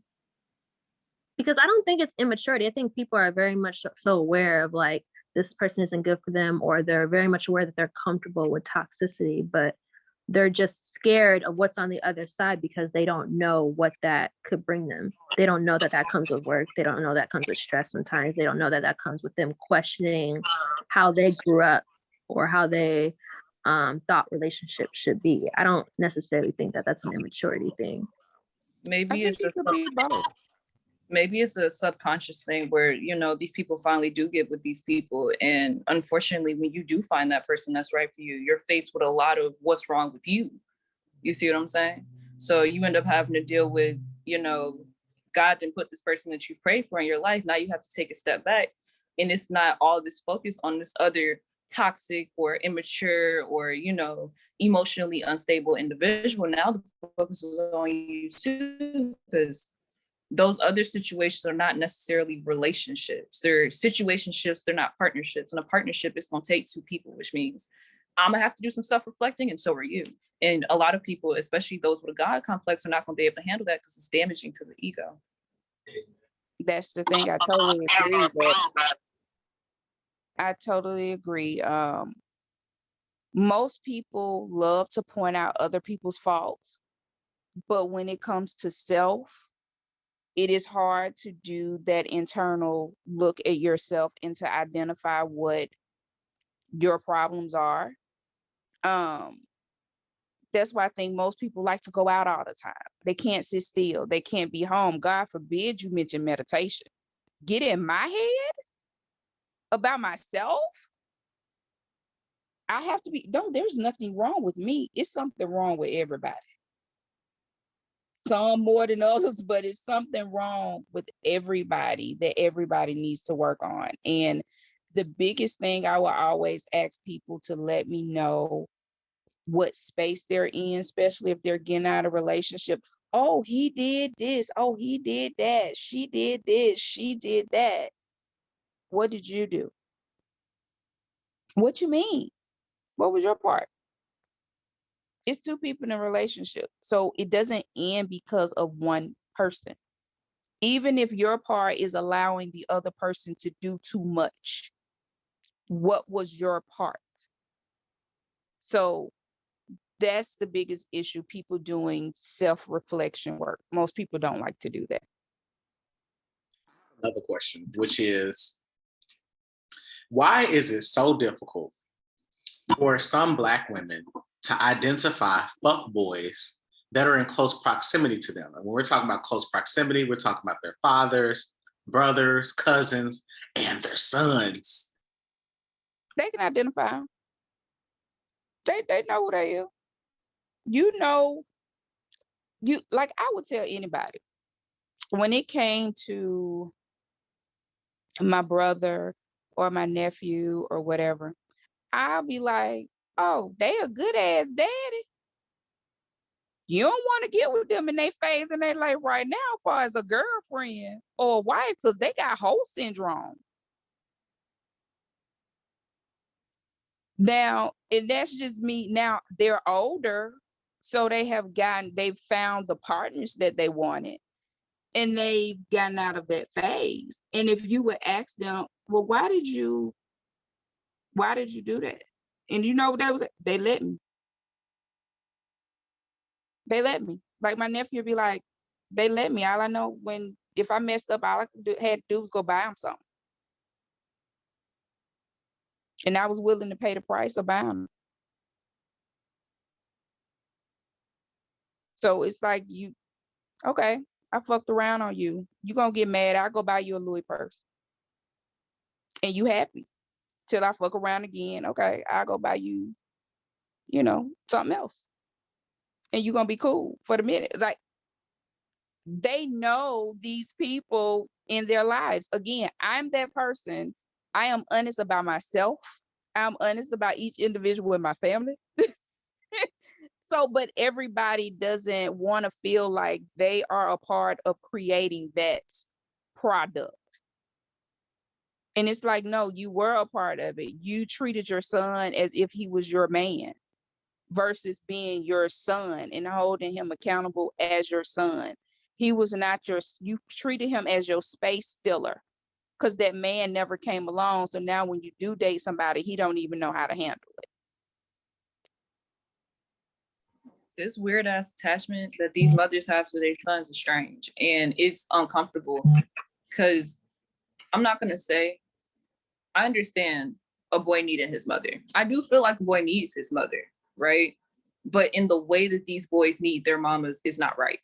Because I don't think it's immaturity. I think people are very much so aware of like, this person isn't good for them, or they're very much aware that they're comfortable with toxicity, but they're just scared of what's on the other side because they don't know what that could bring them. They don't know that that comes with work. They don't know that comes with stress sometimes. They don't know that that comes with them questioning how they grew up or how they thought relationships should be. I don't necessarily think that that's an immaturity thing. Maybe it's a subconscious thing where, you know, these people finally do get with these people. And unfortunately, when you do find that person that's right for you, you're faced with a lot of what's wrong with you. You see what I'm saying? So you end up having to deal with, you know, God didn't put this person that you've prayed for in your life. Now you have to take a step back. And it's not all this focus on this other toxic or immature or, you know, emotionally unstable individual. Now the focus is on you too, because those other situations are not necessarily relationships. They're situationships, they're not partnerships. And a partnership is going to take two people, which means I'm going to have to do some self-reflecting, and so are you. And a lot of people, especially those with a God complex, are not going to be able to handle that because it's damaging to the ego. That's the thing. I totally agree. I totally agree. Most people love to point out other people's faults, but when it comes to self, it is hard to do that internal look at yourself and to identify what your problems are. That's why I think most people like to go out all the time. They can't sit still. They can't be home. God forbid you mention meditation. Get in my head about myself? I have to be, there's nothing wrong with me. It's something wrong with everybody. Some more than others, but it's something wrong with everybody that everybody needs to work on. And the biggest thing I will always ask people to let me know what space they're in, especially if they're getting out of a relationship. Oh, he did this. Oh, he did that. She did this. She did that. What did you do? What you mean? What was your part? It's two people in a relationship. So it doesn't end because of one person. Even if your part is allowing the other person to do too much, what was your part? So that's the biggest issue, people doing self-reflection work. Most people don't like to do that. Another question, which is, why is it so difficult for some Black women to identify fuckboys that are in close proximity to them? And when we're talking about close proximity, we're talking about their fathers, brothers, cousins, and their sons. They can identify them. They know who they are. You know, like I would tell anybody, when it came to my brother or my nephew or whatever, I'll be like, oh, they a good ass daddy. You don't want to get with them in their phase and they like right now as far as a girlfriend or a wife, because they got hoe syndrome. Now, and that's just me. Now they're older, so they've found the partners that they wanted and they've gotten out of that phase. And if you would ask them, well, why did you do that? And you know, they let me. They let me. Like my nephew would be like, they let me. All I know, if I messed up, all I had to do was go buy him something. And I was willing to pay the price of buying them. So it's like, okay, I fucked around on you. You gonna get mad, I'll go buy you a Louis purse. And you happy till I fuck around again. Okay, I'll go buy you, something else. And you're gonna be cool for the minute. Like, they know these people in their lives. Again, I'm that person. I am honest about myself. I'm honest about each individual in my family. So, but everybody doesn't want to feel like they are a part of creating that product. And it's like, no, you were a part of it. You treated your son as if he was your man versus being your son and holding him accountable as your son. He was not you treated him as your space filler because that man never came along. So now when you do date somebody, he don't even know how to handle it. This weird ass attachment that these mothers have to their sons is strange and it's uncomfortable, because I'm not gonna say, I understand a boy needing his mother. I do feel like a boy needs his mother, right? But in the way that these boys need their mamas is not right.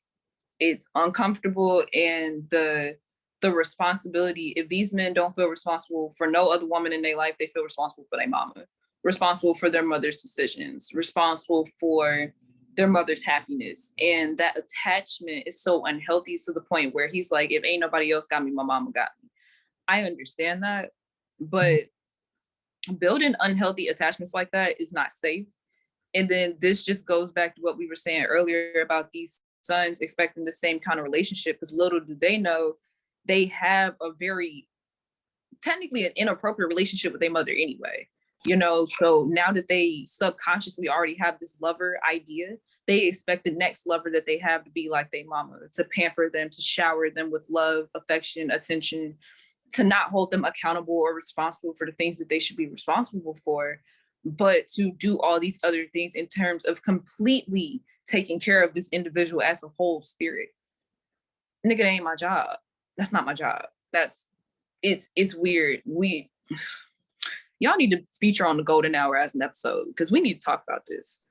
It's uncomfortable, and the responsibility, if these men don't feel responsible for no other woman in their life, they feel responsible for their mama, responsible for their mother's decisions, responsible for their mother's happiness. And that attachment is so unhealthy to the point where he's like, if ain't nobody else got me, my mama got me. I understand that, but building unhealthy attachments like that is not safe. And then this just goes back to what we were saying earlier about these sons expecting the same kind of relationship, because little do they know they have a very, technically an inappropriate relationship with their mother anyway. So now that they subconsciously already have this lover idea, they expect the next lover that they have to be like their mama, to pamper them, to shower them with love, affection, attention, to not hold them accountable or responsible for the things that they should be responsible for, but to do all these other things in terms of completely taking care of this individual as a whole spirit. Nigga, that ain't my job. That's not my job. It's weird. Y'all need to feature on the Golden Hour as an episode, because we need to talk about this.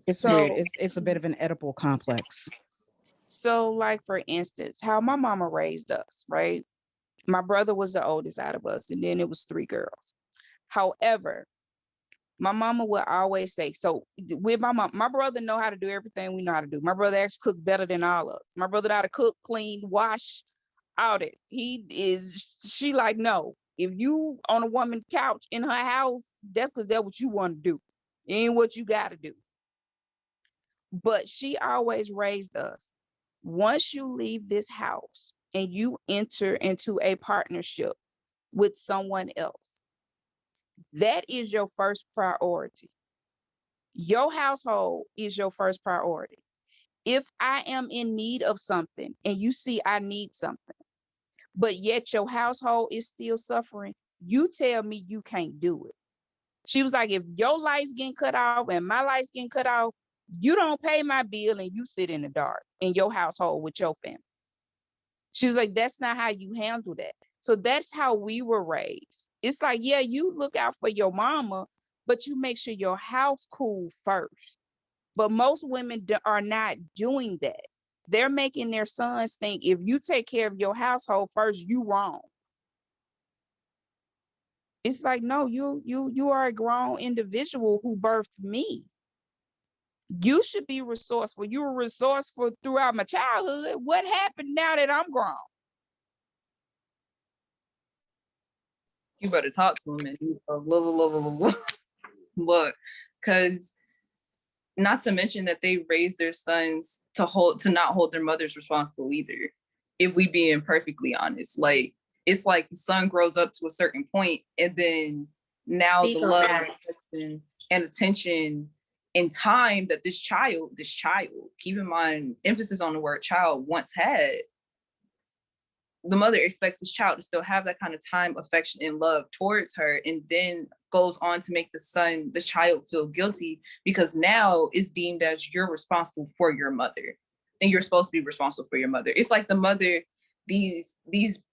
It's weird. It's a bit of an Oedipal complex. So, like, for instance, how my mama raised us, right? My brother was the oldest out of us, and then it was 3 girls. However, My mama would always say, so with my mom, my brother know how to do everything we know how to do. My brother actually cook better than all of us. My brother know how to cook, clean, wash, all that. She like, no, if you on a woman's couch in her house, that's because that's what you want to do. It ain't what you got to do. But she always raised us. Once you leave this house and you enter into a partnership with someone else, that is your first priority. Your household is your first priority. If I am in need of something and you see I need something, but yet your household is still suffering, you tell me you can't do it. She was like, if your lights getting cut off and my lights getting cut off, you don't pay my bill and you sit in the dark in your household with your family. She was like, that's not how you handle that. So that's how we were raised. It's like, yeah, you look out for your mama, but you make sure your house cool first. But most women are not doing that. They're making their sons think if you take care of your household first, you wrong. It's like, no, you are a grown individual who birthed me. You should be resourceful. You were resourceful throughout my childhood. What happened now that I'm grown? You better talk to him and he's look, because not to mention that they raise their sons to not hold their mothers responsible either. If we being perfectly honest, like it's like the son grows up to a certain point, and then now the love and attention and time that this child, keep in mind, emphasis on the word child, once had, the mother expects this child to still have that kind of time, affection, and love towards her, and then goes on to make the child feel guilty because now it's deemed as you're responsible for your mother and you're supposed to be responsible for your mother. It's like the mother, these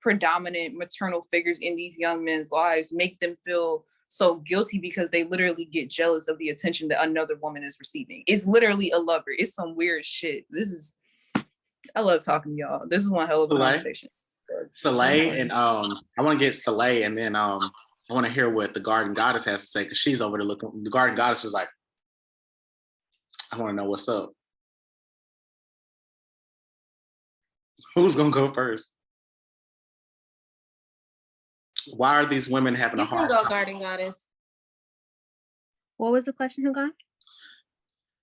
predominant maternal figures in these young men's lives make them feel so guilty because they literally get jealous of the attention that another woman is receiving. It's literally a lover. It's some weird shit. I love talking to y'all. This is one hell of a conversation. Soleil, and I want to get Soleil, and then I want to hear what the Garden Goddess has to say, because she's over there looking. The Garden Goddess is like, I want to know what's up. Who's gonna go first? Why are these women having a hard time? You can go, Garden Goddess. What was the question, Hugon?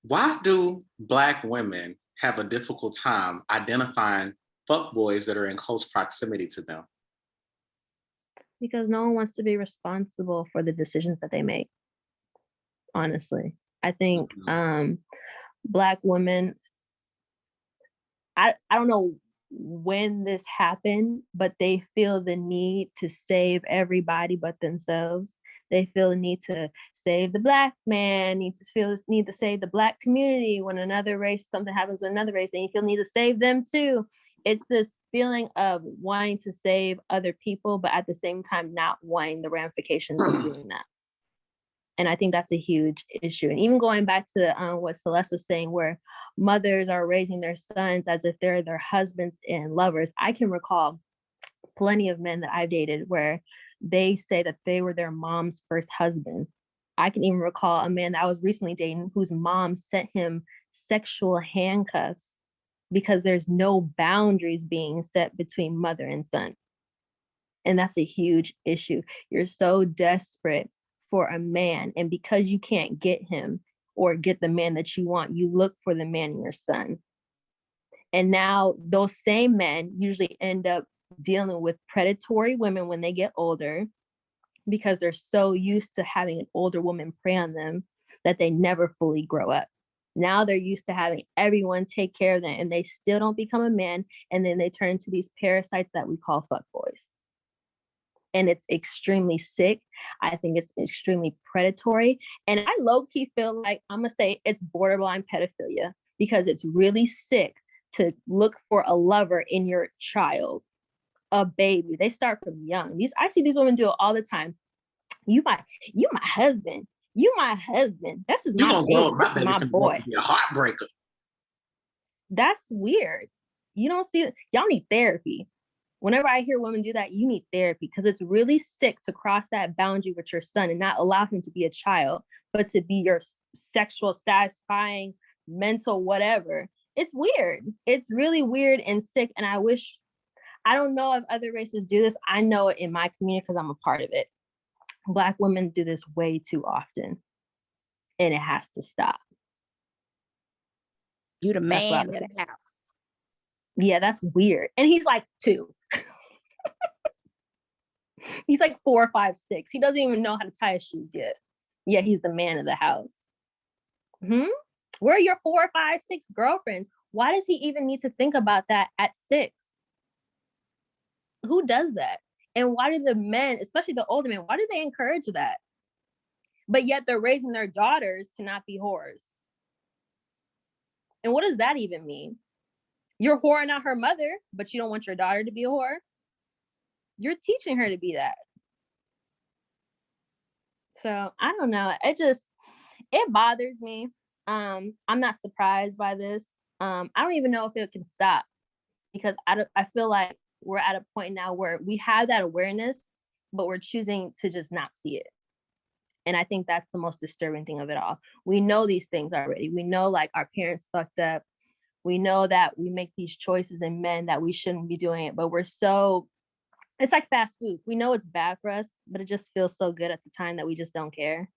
Why do Black women have a difficult time identifying fuckboys that are in close proximity to them? Because no one wants to be responsible for the decisions that they make. Honestly, I think Black women, I don't know when this happened, but they feel the need to save everybody but themselves. They feel the need to save the Black man, need to save the Black community. When another race, something happens with another race, then you feel the need to save them too. It's this feeling of wanting to save other people, but at the same time not wanting the ramifications of doing that. And I think that's a huge issue. And even going back to what Celeste was saying, where mothers are raising their sons as if they're their husbands and lovers. I can recall plenty of men that I've dated where they say that they were their mom's first husband. I can even recall a man that I was recently dating whose mom sent him sexual handcuffs because there's no boundaries being set between mother and son. And that's a huge issue. You're so desperate for a man, and because you can't get him or get the man that you want, you look for the man in your son. And now those same men usually end up dealing with predatory women when they get older because they're so used to having an older woman prey on them that they never fully grow up. Now they're used to having everyone take care of them, and they still don't become a man, and then they turn into these parasites that we call fuckboys. And it's extremely sick. I think it's extremely predatory. And I low-key feel like, I'm gonna say it's borderline pedophilia, because it's really sick to look for a lover in your child, a baby. They start from young. I see these women do it all the time. You my husband. You my husband. This is my baby. This is my boy. Be a heartbreaker. That's weird. You don't see it. Y'all need therapy. Whenever I hear women do that, you need therapy, because it's really sick to cross that boundary with your son and not allow him to be a child, but to be your sexual, satisfying, mental, whatever. It's weird. It's really weird and sick. And I don't know if other races do this. I know it in my community because I'm a part of it. Black women do this way too often, and it has to stop. You the man of the house. Yeah, that's weird. And he's like 2. He's like 4, 5, 6. He doesn't even know how to tie his shoes yet. Yeah, he's the man of the house. Where are your 4, 5, 6 girlfriends? Why does he even need to think about that at 6? Who does that? And why do the men, especially the older men, why do they encourage that? But yet they're raising their daughters to not be whores. And what does that even mean? You're whoring out her mother, but you don't want your daughter to be a whore? You're teaching her to be that. So I don't know. It bothers me. I'm not surprised by this. I don't even know if it can stop, because I feel like we're at a point now where we have that awareness, but we're choosing to just not see it. And I think that's the most disturbing thing of it all. We know these things already. We know, like, our parents fucked up. We know that we make these choices in men that we shouldn't be doing it, but it's like fast food. We know it's bad for us, but it just feels so good at the time that we just don't care.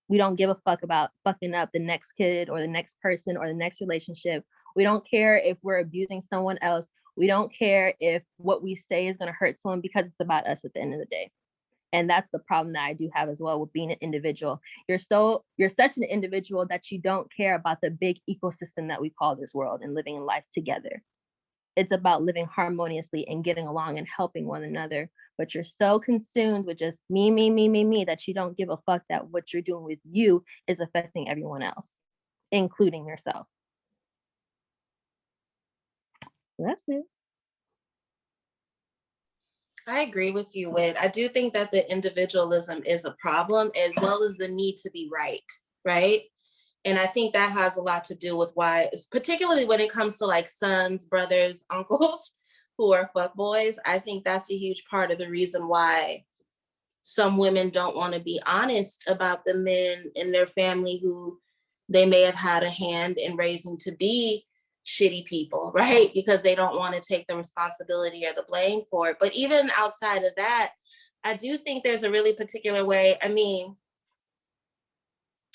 We don't give a fuck about fucking up the next kid or the next person or the next relationship. We don't care if we're abusing someone else. We don't care if what we say is going to hurt someone, because it's about us at the end of the day. And that's the problem that I do have as well with being an individual. You're such an individual that you don't care about the big ecosystem that we call this world and living in life together. It's about living harmoniously and getting along and helping one another. But you're so consumed with just me, that you don't give a fuck that what you're doing with you is affecting everyone else, including yourself. That's it. I agree with you, Whit. I do think that the individualism is a problem, as well as the need to be right? And I think that has a lot to do with why, particularly when it comes to like sons, brothers, uncles who are fuckboys, I think that's a huge part of the reason why some women don't want to be honest about the men in their family who they may have had a hand in raising to be shitty people, right? Because they don't want to take the responsibility or the blame for it. But even outside of that, I do think there's a really particular way. I mean,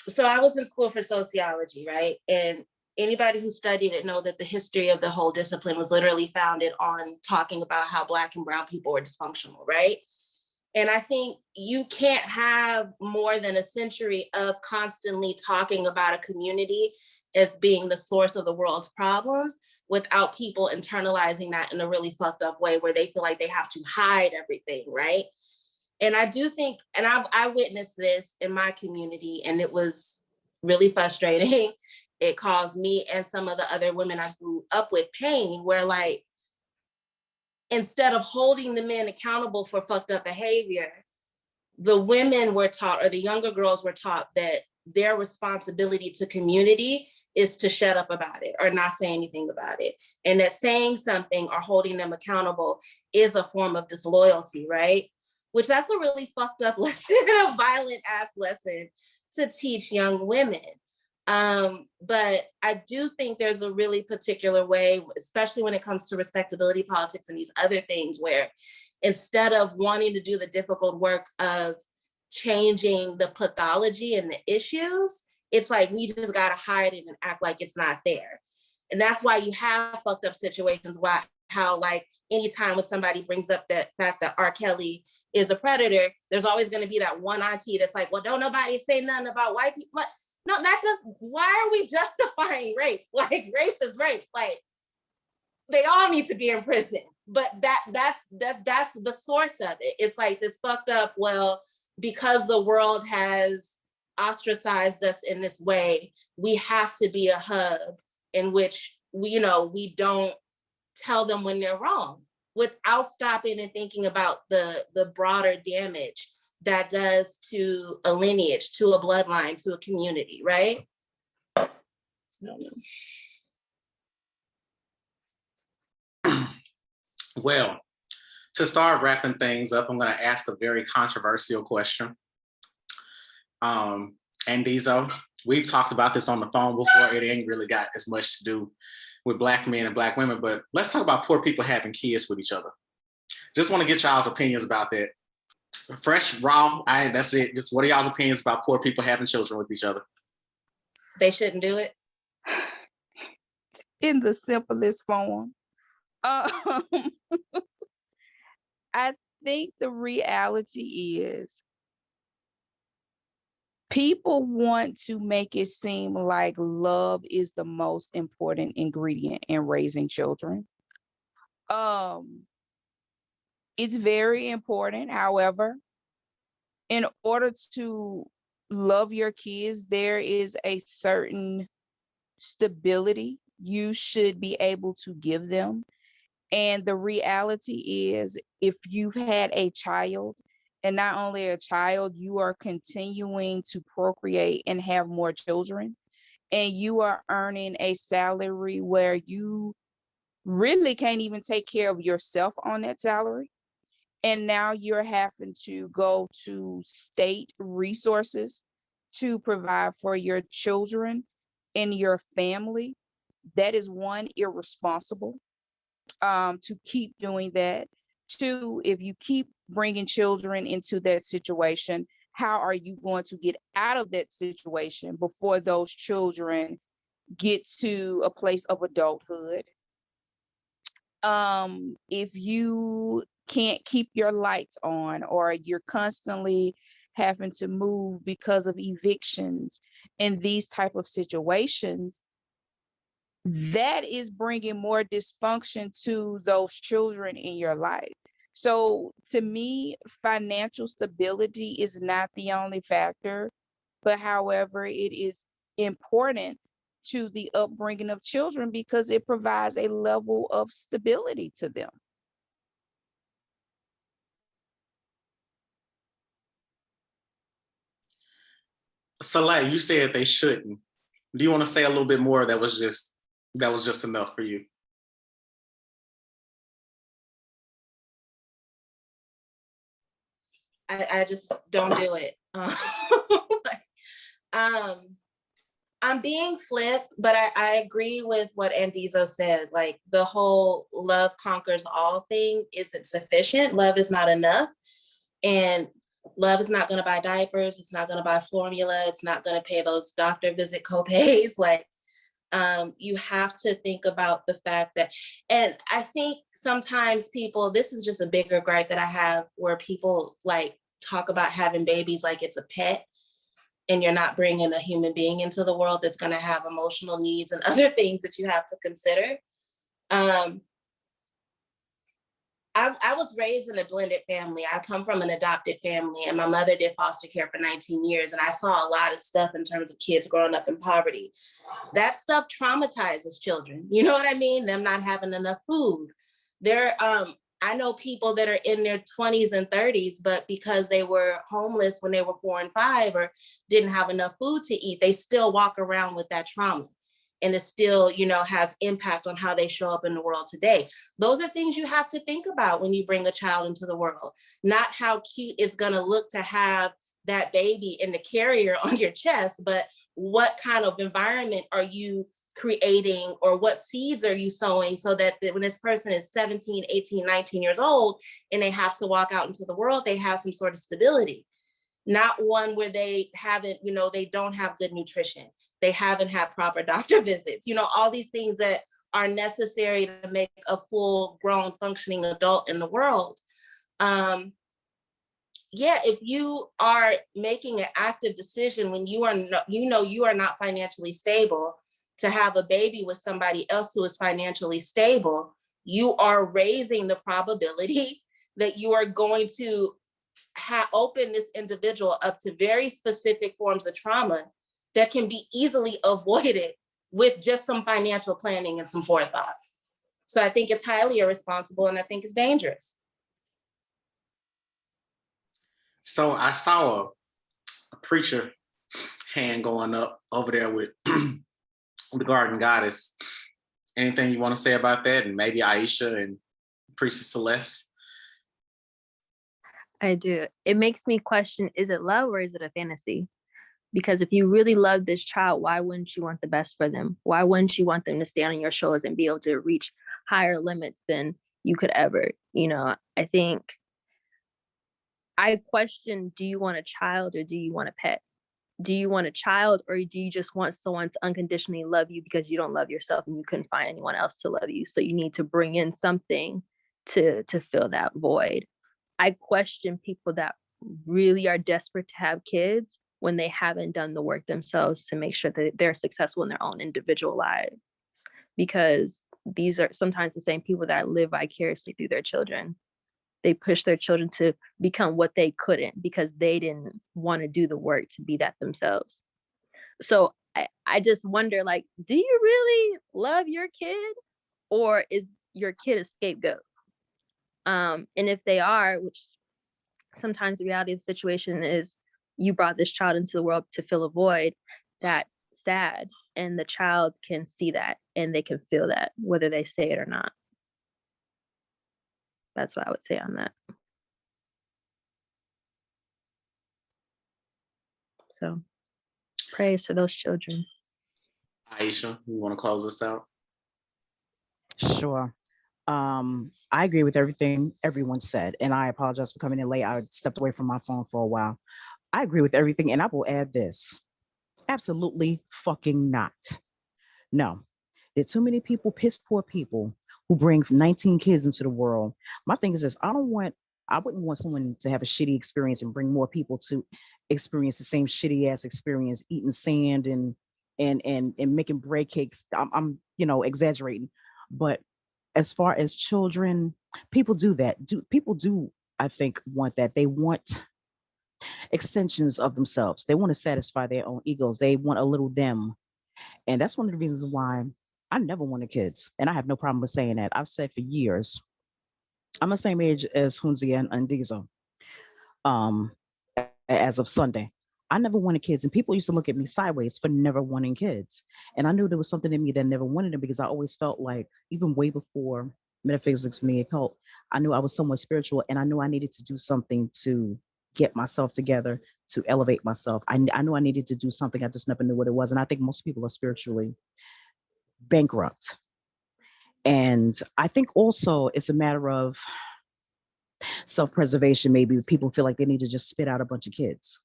so I was in school for sociology, right? And anybody who studied it know that the history of the whole discipline was literally founded on talking about how Black and brown people were dysfunctional, right? And I think you can't have more than a century of constantly talking about a community as being the source of the world's problems without people internalizing that in a really fucked up way where they feel like they have to hide everything, right? And I do think, and I witnessed this in my community, and it was really frustrating. It caused me and some of the other women I grew up with pain, where like, instead of holding the men accountable for fucked up behavior, the women were taught, or the younger girls were taught, that their responsibility to community is to shut up about it or not say anything about it. And that saying something or holding them accountable is a form of disloyalty, right? Which that's a really fucked up lesson, a violent ass lesson to teach young women. But I do think there's a really particular way, especially when it comes to respectability politics and these other things, where instead of wanting to do the difficult work of changing the pathology and the issues, it's like we just gotta hide it and act like it's not there. And that's why you have fucked up situations, how like anytime when somebody brings up the fact that R. Kelly is a predator, there's always gonna be that one auntie that's like, well, don't nobody say nothing about white people. No, that does. Why are we justifying rape? Like, rape is rape. Like, they all need to be in prison. But that's the source of it. It's like this fucked up, well, because the world has ostracized us in this way, we have to be a hub in which we don't tell them when they're wrong, without stopping and thinking about the broader damage that does to a lineage, to a bloodline, to a community, right? So. Well, to start wrapping things up, I'm going to ask a very controversial question. ANDEZO, we've talked about this on the phone before. It ain't really got as much to do with Black men and Black women, but let's talk about poor people having kids with each other. Just want to get y'all's opinions about that. Fresh, raw, that's it. Just what are y'all's opinions about poor people having children with each other? They shouldn't do it. In the simplest form. I think the reality is people want to make it seem like love is the most important ingredient in raising children. It's very important. However, in order to love your kids, there is a certain stability you should be able to give them. And the reality is, if you've had a child, and not only a child, you are continuing to procreate and have more children, and you are earning a salary where you really can't even take care of yourself on that salary. And now you're having to go to state resources to provide for your children and your family. That is one, irresponsible to keep doing that. Two, if you keep bringing children into that situation, how are you going to get out of that situation before those children get to a place of adulthood? If you can't keep your lights on, or you're constantly having to move because of evictions and these type of situations, that is bringing more dysfunction to those children in your life. So to me, financial stability is not the only factor, but however, it is important to the upbringing of children because it provides a level of stability to them. Soleil, you said they shouldn't. Do you want to say a little bit more? That was just enough for you? I just don't do it. I'm being flip, but I agree with what ANDEZO said. Like, the whole love conquers all thing isn't sufficient. Love is not enough. And love is not going to buy diapers. It's not going to buy formula. It's not going to pay those doctor visit copays. Like, you have to think about the fact that, and I think sometimes people, this is just a bigger gripe that I have, where people like talk about having babies like it's a pet, and you're not bringing a human being into the world that's going to have emotional needs and other things that you have to consider. I was raised in a blended family. I come from an adopted family, and my mother did foster care for 19 years. And I saw a lot of stuff in terms of kids growing up in poverty. That stuff traumatizes children. You know what I mean? Them not having enough food. I know people that are in their 20s and 30s, but because they were homeless when they were 4 and 5 or didn't have enough food to eat, they still walk around with that trauma. And it still, has impact on how they show up in the world today. Those are things you have to think about when you bring a child into the world. Not how cute it's gonna look to have that baby in the carrier on your chest, but what kind of environment are you creating, or what seeds are you sowing, so that when this person is 17, 18, 19 years old and they have to walk out into the world, they have some sort of stability. Not one where they haven't, they don't have good nutrition. They haven't had proper doctor visits, all these things that are necessary to make a full grown functioning adult in the world. If you are making an active decision when you are you are not financially stable, to have a baby with somebody else who is financially stable, you are raising the probability that you are going to open this individual up to very specific forms of trauma that can be easily avoided with just some financial planning and some forethought. So I think it's highly irresponsible, and I think it's dangerous. So I saw a preacher hand going up over there with the garden goddess. Anything you want to say about that? And maybe Aisha and Priestess Celeste? I do. It makes me question, is it love or is it a fantasy? Because if you really love this child, why wouldn't you want the best for them? Why wouldn't you want them to stand on your shoulders and be able to reach higher limits than you could ever? You know, I think I question, do you want a child or do you want a pet? Do you want a child or do you just want someone to unconditionally love you because you don't love yourself and you couldn't find anyone else to love you? So you need to bring in something to fill that void. I question people that really are desperate to have kids when they haven't done the work themselves to make sure that they're successful in their own individual lives, because these are sometimes the same people that live vicariously through their children. They push their children to become what they couldn't because they didn't want to do the work to be that themselves. So I just wonder, like, do you really love your kid or is your kid a scapegoat? And if they are, which sometimes the reality of the situation is you brought this child into the world to fill a void, that's sad. And the child can see that and they can feel that, whether they say it or not. That's what I would say on that. So praise for those children. Aisha, you want to close this out? Sure. I agree with everything everyone said, and I apologize for coming in late. I stepped away from my phone for a while. I agree with everything, and I will add this. Absolutely fucking not. No. There are too many people, piss poor people, who bring 19 kids into the world. My thing is this, I wouldn't want someone to have a shitty experience and bring more people to experience the same shitty ass experience, eating sand and making bread cakes. I'm exaggerating, but as far as children, people do that. People do, I think, want that. They want extensions of themselves. They want to satisfy their own egos. They want a little them. And that's one of the reasons why I never wanted kids. And I have no problem with saying that. I've said for years, I'm the same age as Hunzia and ANDEZO, as of Sunday. I never wanted kids, and people used to look at me sideways for never wanting kids. And I knew there was something in me that never wanted them because I always felt like, even way before metaphysics and the occult, I knew I was somewhat spiritual, and I knew I needed to do something to get myself together, to elevate myself. I knew I needed to do something. I just never knew what it was. And I think most people are spiritually bankrupt. And I think also it's a matter of self-preservation. Maybe people feel like they need to just spit out a bunch of kids,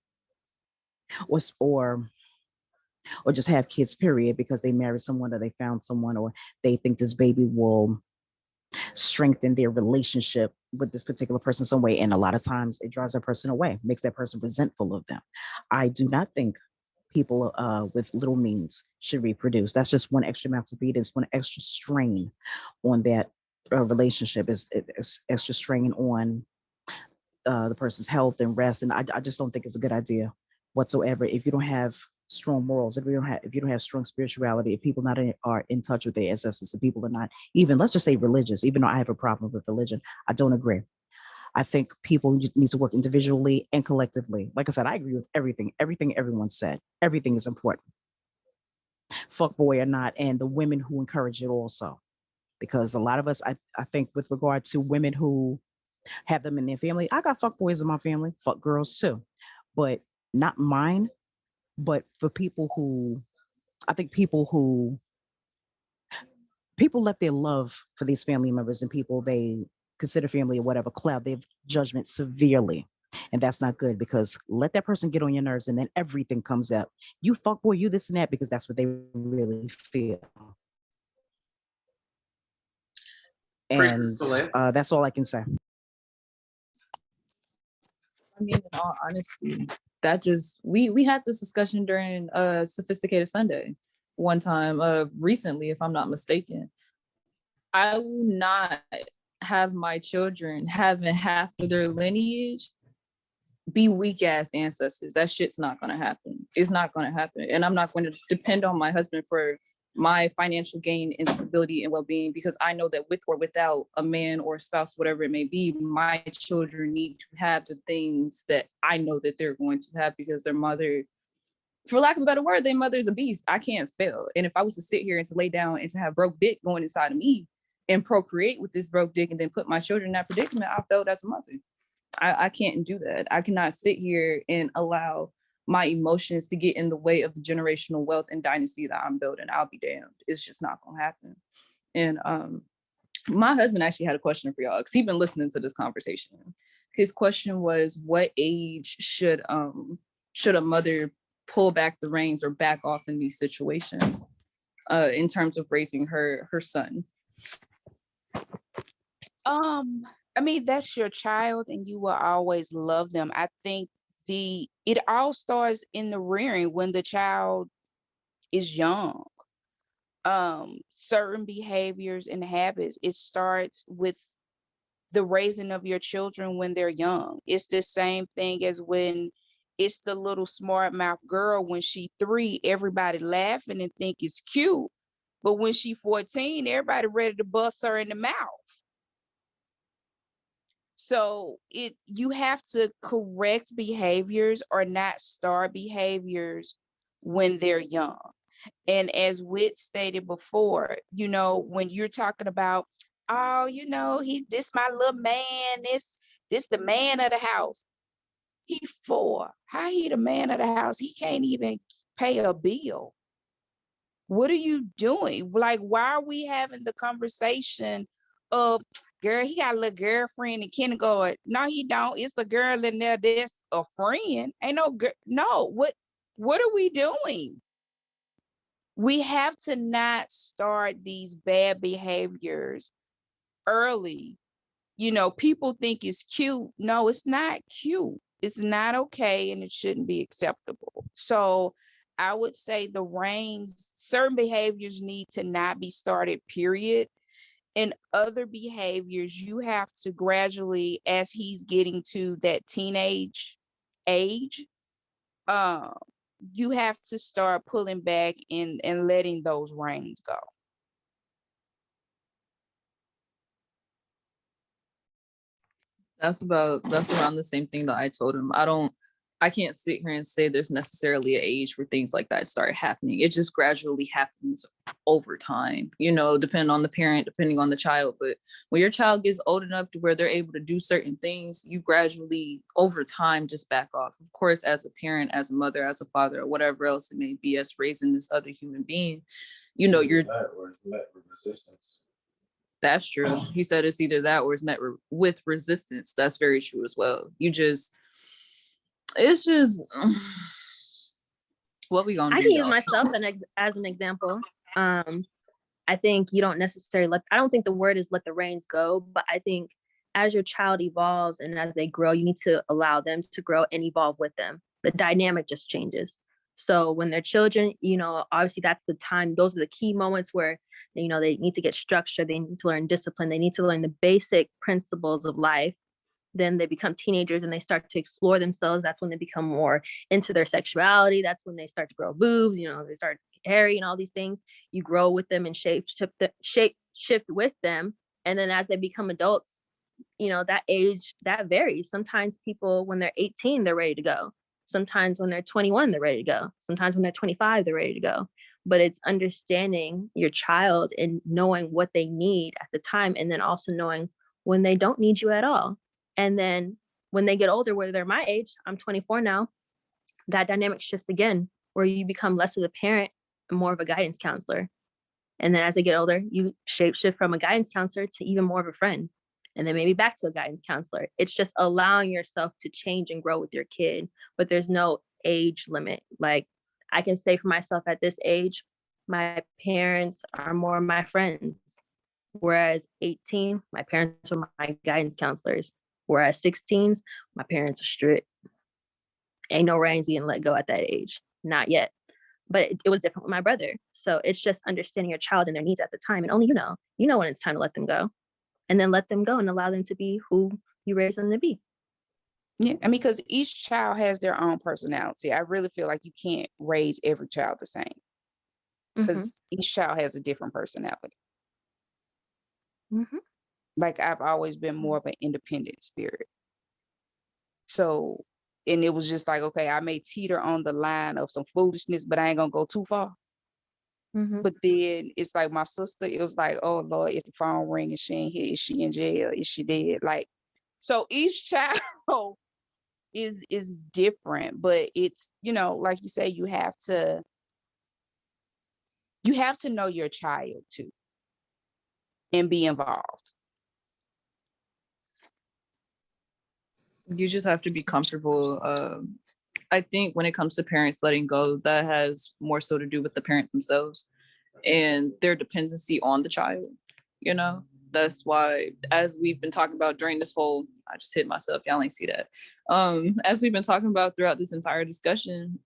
or just have kids, period, because they married someone or they found someone, or they think this baby will strengthen their relationship with this particular person some way. And a lot of times it drives that person away, makes that person resentful of them. I do not think people with little means should reproduce. That's just one extra mouth to feed. It's one extra strain on that relationship. Is extra strain on the person's health and rest. And I just don't think it's a good idea whatsoever. If you don't have strong morals, if you don't have strong spirituality, if people are in touch with their ancestors, if people are not even, let's just say, religious, even though I have a problem with religion, I don't agree. I think people need to work individually and collectively. Like I said, I agree with everything everyone said. Everything is important, fuck boy or not, and the women who encourage it also. Because a lot of us, I think, with regard to women who have them in their family, I got fuck boys in my family, fuck girls too, but not mine. But for people who, I think people let their love for these family members and people they consider family or whatever cloud their judgment severely. And that's not good, because let that person get on your nerves and then everything comes out. You fuck boy, you this and that, because that's what they really feel. And that's all I can say. I mean, in all honesty, that just, we had this discussion during Sophisticated Sunday one time recently, if I'm not mistaken. I will not have my children having half of their lineage be weak ass ancestors. That shit's not gonna happen. It's not gonna happen. And I'm not going to depend on my husband for my financial gain and stability and well-being, because I know that with or without a man or a spouse, whatever it may be, my children need to have the things that I know that they're going to have, because their mother, for lack of a better word, their mother is a beast. I can't fail. And if I was to sit here and to lay down and to have broke dick going inside of me, and procreate with this broke dick and then put my children in that predicament, I failed as a mother. I can't do that. I cannot sit here and allow my emotions to get in the way of the generational wealth and dynasty that I'm building. I'll be damned. It's just not gonna happen. And my husband actually had a question for y'all because he's been listening to this conversation. His question was, what age should a mother pull back the reins or back off in these situations in terms of raising her son? I mean, that's your child and you will always love them. I think it all starts in the rearing when the child is young. Certain behaviors and habits, it starts with the raising of your children when they're young. It's the same thing as when it's the little smart mouth girl when she 3, everybody laughing and think it's cute. But when she 14, everybody ready to bust her in the mouth. So you have to correct behaviors or not start behaviors when they're young. And as Whit stated before, when you're talking about, oh, this my little man, this the man of the house. He 4. How he the man of the house? He can't even pay a bill. What are you doing? Like, why are we having the conversation of, girl, he got a little girlfriend in kindergarten? No, he don't. It's a girl in there that's a friend. Ain't no girl. No, what are we doing? We have to not start these bad behaviors early. People think it's cute. No, it's not cute. It's not okay, and it shouldn't be acceptable. So I would say certain behaviors need to not be started, period. And other behaviors, you have to gradually, as he's getting to that teenage age, you have to start pulling back and letting those reins go. That's around the same thing that I told him. I can't sit here and say there's necessarily an age where things like that start happening. It just gradually happens over time, depending on the parent, depending on the child. But when your child gets old enough to where they're able to do certain things, you gradually over time just back off. Of course, as a parent, as a mother, as a father, or whatever else it may be, as raising this other human being, you're met with resistance. That's true. He said it's either that or it's met with resistance. That's very true as well. It's just what we gonna do. I can use myself as an example. I think you don't necessarily I don't think the word is let the reins go, but I think as your child evolves and as they grow, you need to allow them to grow and evolve with them. The dynamic just changes. So when they're children, obviously that's the time, those are the key moments where, they need to get structure, they need to learn discipline, they need to learn the basic principles of life. Then they become teenagers and they start to explore themselves. That's when they become more into their sexuality. That's when they start to grow boobs, they start hairy and all these things. You grow with them and shift with them. And then as they become adults, that age, that varies. Sometimes people, when they're 18, they're ready to go. Sometimes when they're 21, they're ready to go. Sometimes when they're 25, they're ready to go. But it's understanding your child and knowing what they need at the time, and then also knowing when they don't need you at all. And then when they get older, whether they're my age, I'm 24 now, that dynamic shifts again, where you become less of a parent and more of a guidance counselor. And then as they get older, you shift from a guidance counselor to even more of a friend. And then maybe back to a guidance counselor. It's just allowing yourself to change and grow with your kid, but there's no age limit. Like, I can say for myself at this age, my parents are more my friends. Whereas 18, my parents were my guidance counselors. Whereas 16s, my parents are strict. Ain't no reins being let go at that age. Not yet. But it was different with my brother. So it's just understanding your child and their needs at the time. And only you know when it's time to let them go. And then let them go and allow them to be who you raised them to be. Yeah, I mean, because each child has their own personality. I really feel like you can't raise every child the same, because each child has a different personality. Like, I've always been more of an independent spirit. So, and it was just like, okay, I may teeter on the line of some foolishness, but I ain't gonna go too far. But then it's like my sister, it was like, oh Lord, if the phone ring and she ain't here, is she in jail? Is she dead? Like, so each child is different, but it's, you know, like you say, you have to know your child too and be involved. You just have to be comfortable. I think when it comes to parents letting go, that has more so to do with the parent themselves and their dependency on the child. You know, that's why, as we've been talking about during this whole, I just hit myself, y'all ain't see that. As we've been talking about throughout this entire discussion,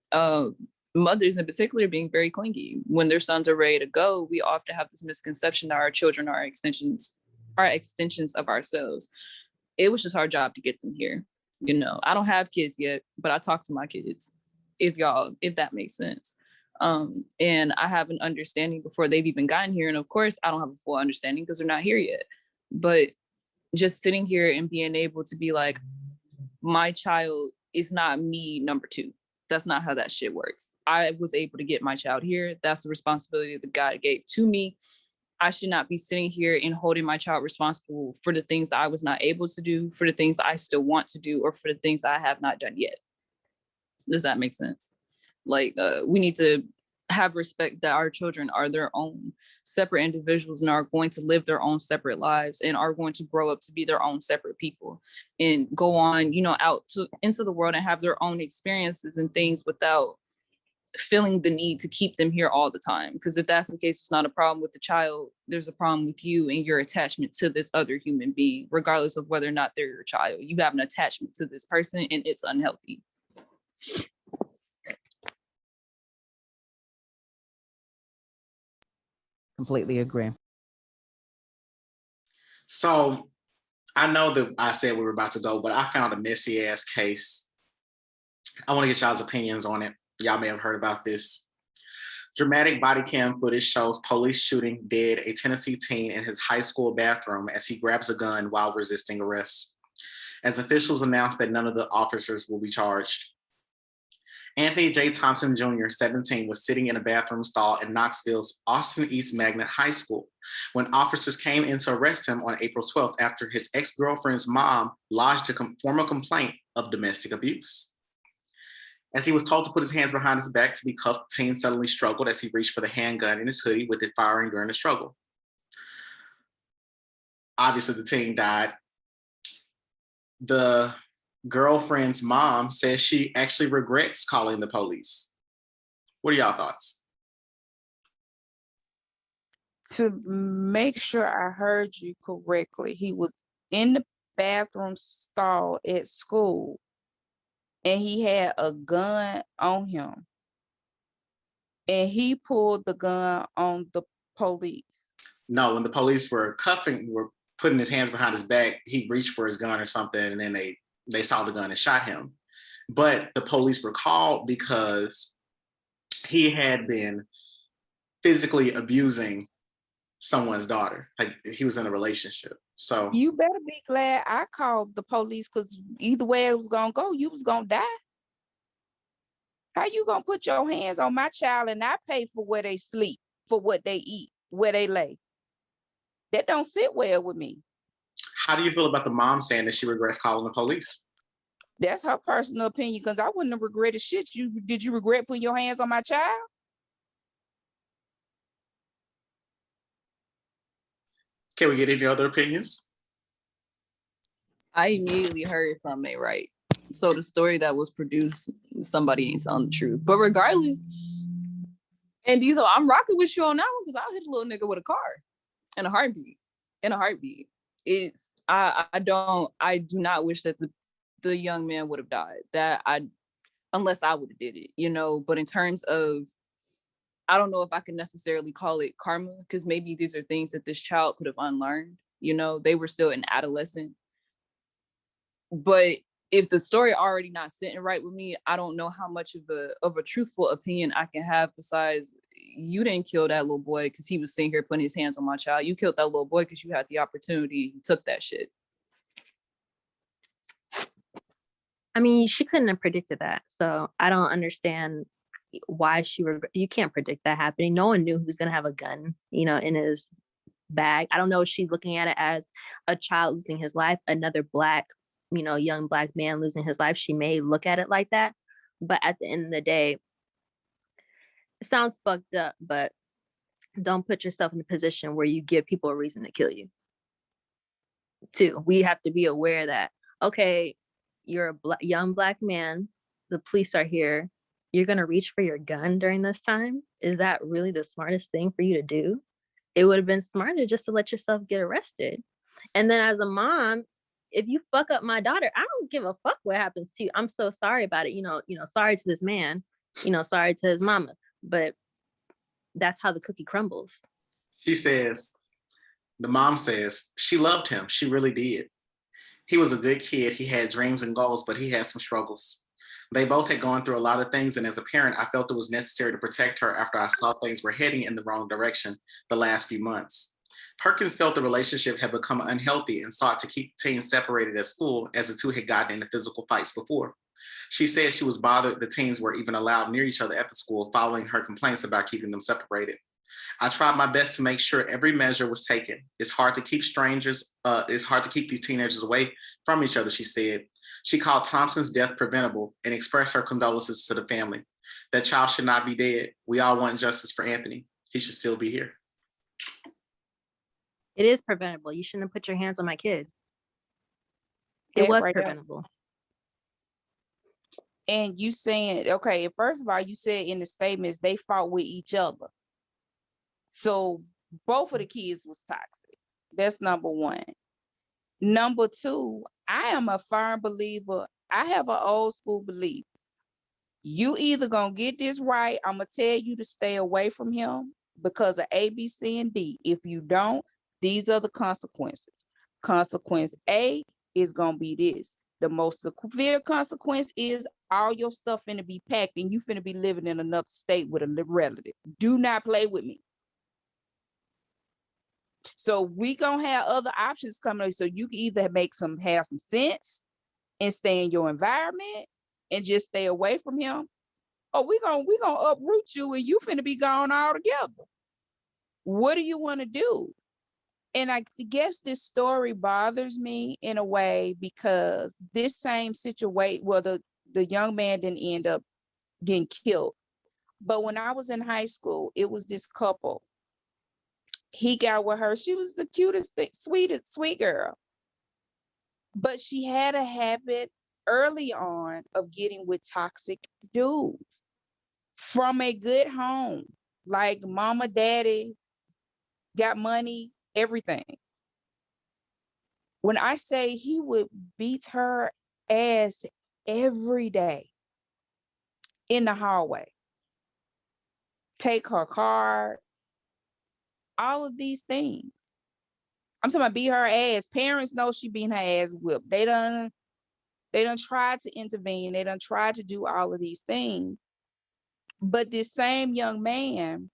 mothers in particular being very clingy. When their sons are ready to go, we often have this misconception that our children are extensions of ourselves. It was just our job to get them here. You know, I don't have kids yet, but I talk to my kids, if that makes sense. And I have an understanding before they've even gotten here. And of course, I don't have a full understanding because they're not here yet. But just sitting here and being able to be like, my child is not me number two. That's not how that shit works. I was able to get my child here. That's the responsibility that God gave to me. I should not be sitting here and holding my child responsible for the things that I was not able to do, for the things that I still want to do, or for the things that I have not done yet. Does that make sense? Like, we need to have respect that our children are their own separate individuals and are going to live their own separate lives and are going to grow up to be their own separate people and go on, you know, into the world and have their own experiences and things without feeling the need to keep them here all the time. Because if that's the case, it's not a problem with the child. There's a problem with you and your attachment to this other human being, regardless of whether or not they're your child. You have an attachment to this person and it's unhealthy. Completely agree. So I know that I said we were about to go, but I found a messy ass case. I want to get y'all's opinions on it. Y'all may have heard about this. Dramatic body cam footage shows police shooting dead a Tennessee teen in his high school bathroom as he grabs a gun while resisting arrest. As officials announced that none of the officers will be charged. Anthony J. Thompson Jr., 17, was sitting in a bathroom stall at Knoxville's Austin East Magnet High School when officers came in to arrest him on April 12th after his ex-girlfriend's mom lodged a formal complaint of domestic abuse. As he was told to put his hands behind his back to be cuffed, the teen suddenly struggled as he reached for the handgun in his hoodie, with it firing during the struggle. Obviously, the teen died. The girlfriend's mom says she actually regrets calling the police. What are y'all thoughts? To make sure I heard you correctly, he was in the bathroom stall at school and he had a gun on him and he pulled the gun on the police. No, when the police were putting his hands behind his back, he reached for his gun or something, and then they saw the gun and shot him. But the police were called because he had been physically abusing someone's daughter. Like, he was in a relationship. So you better be glad I called the police, because either way it was gonna go, you was gonna die. How you gonna put your hands on my child and I pay for where they sleep, for what they eat, where they lay? That don't sit well with me. How do you feel about the mom saying that she regrets calling the police? That's her personal opinion, because I wouldn't have regretted shit. Did you regret putting your hands on my child? Can we get any other opinions? I immediately heard from it, right? So the story that was produced, somebody ain't telling the truth. But regardless, ANDEZO, I'm rocking with you on that one, because I'll hit a little nigga with a car in a heartbeat. It's I do not wish that the young man would have died. Unless I would have did it, you know. But in terms of, I don't know if I can necessarily call it karma, because maybe these are things that this child could have unlearned. You know, they were still an adolescent. But if the story already not sitting right with me, I don't know how much of a truthful opinion I can have, besides, you didn't kill that little boy because he was sitting here putting his hands on my child. You killed that little boy because you had the opportunity and you took that shit. I mean, she couldn't have predicted that. So I don't understand why you can't predict that happening. No one knew who was going to have a gun, in his bag. I don't know if she's looking at it as a child losing his life, another Black, young Black man losing his life. She may look at it like that. But at the end of the day, it sounds fucked up, but don't put yourself in a position where you give people a reason to kill you. Too, we have to be aware that, okay, you're a young Black man, the police are here, you're going to reach for your gun during this time? Is that really the smartest thing for you to do? It would have been smarter just to let yourself get arrested. And then as a mom, if you fuck up my daughter, I don't give a fuck what happens to you. I'm so sorry about it. Sorry to this man, sorry to his mama, but that's how the cookie crumbles. The mom says, she loved him. She really did. He was a good kid. He had dreams and goals, but he had some struggles. They both had gone through a lot of things, and as a parent, I felt it was necessary to protect her after I saw things were heading in the wrong direction the last few months. Perkins felt the relationship had become unhealthy and sought to keep teens separated at school, as the two had gotten into physical fights before. She said she was bothered the teens were even allowed near each other at the school following her complaints about keeping them separated. I tried my best to make sure every measure was taken. It's hard to keep these teenagers away from each other, she said. She called Thompson's death preventable and expressed her condolences to the family. That child should not be dead. We all want justice for Anthony. He should still be here. It is preventable. You shouldn't have put your hands on my kid. It was preventable. And you saying, okay, first of all, you said in the statements they fought with each other. So both of the kids was toxic. That's number one. Number two, I am a firm believer. I have an old school belief. You either gonna get this right, I'm gonna tell you to stay away from him because of A, B, C, and D. If you don't, these are the consequences. Consequence A is gonna be this. The most severe consequence is all your stuff finna be packed and you finna be living in another state with a relative. Do not play with me. So we gonna have other options coming up. So you can either have some sense and stay in your environment and just stay away from him, or we gonna uproot you and you finna be gone altogether. What do you want to do? And I guess this story bothers me in a way because this same situation, well, the young man didn't end up getting killed. But when I was in high school, it was this couple. He got with her. She was the cutest, sweet girl. But she had a habit early on of getting with toxic dudes from a good home, like mama, daddy, got money, everything. When I say he would beat her ass every day in the hallway, take her car, all of these things. I'm talking about beat her ass. Parents know she being her ass whipped. They done tried to intervene. They done tried to do all of these things. But this same young man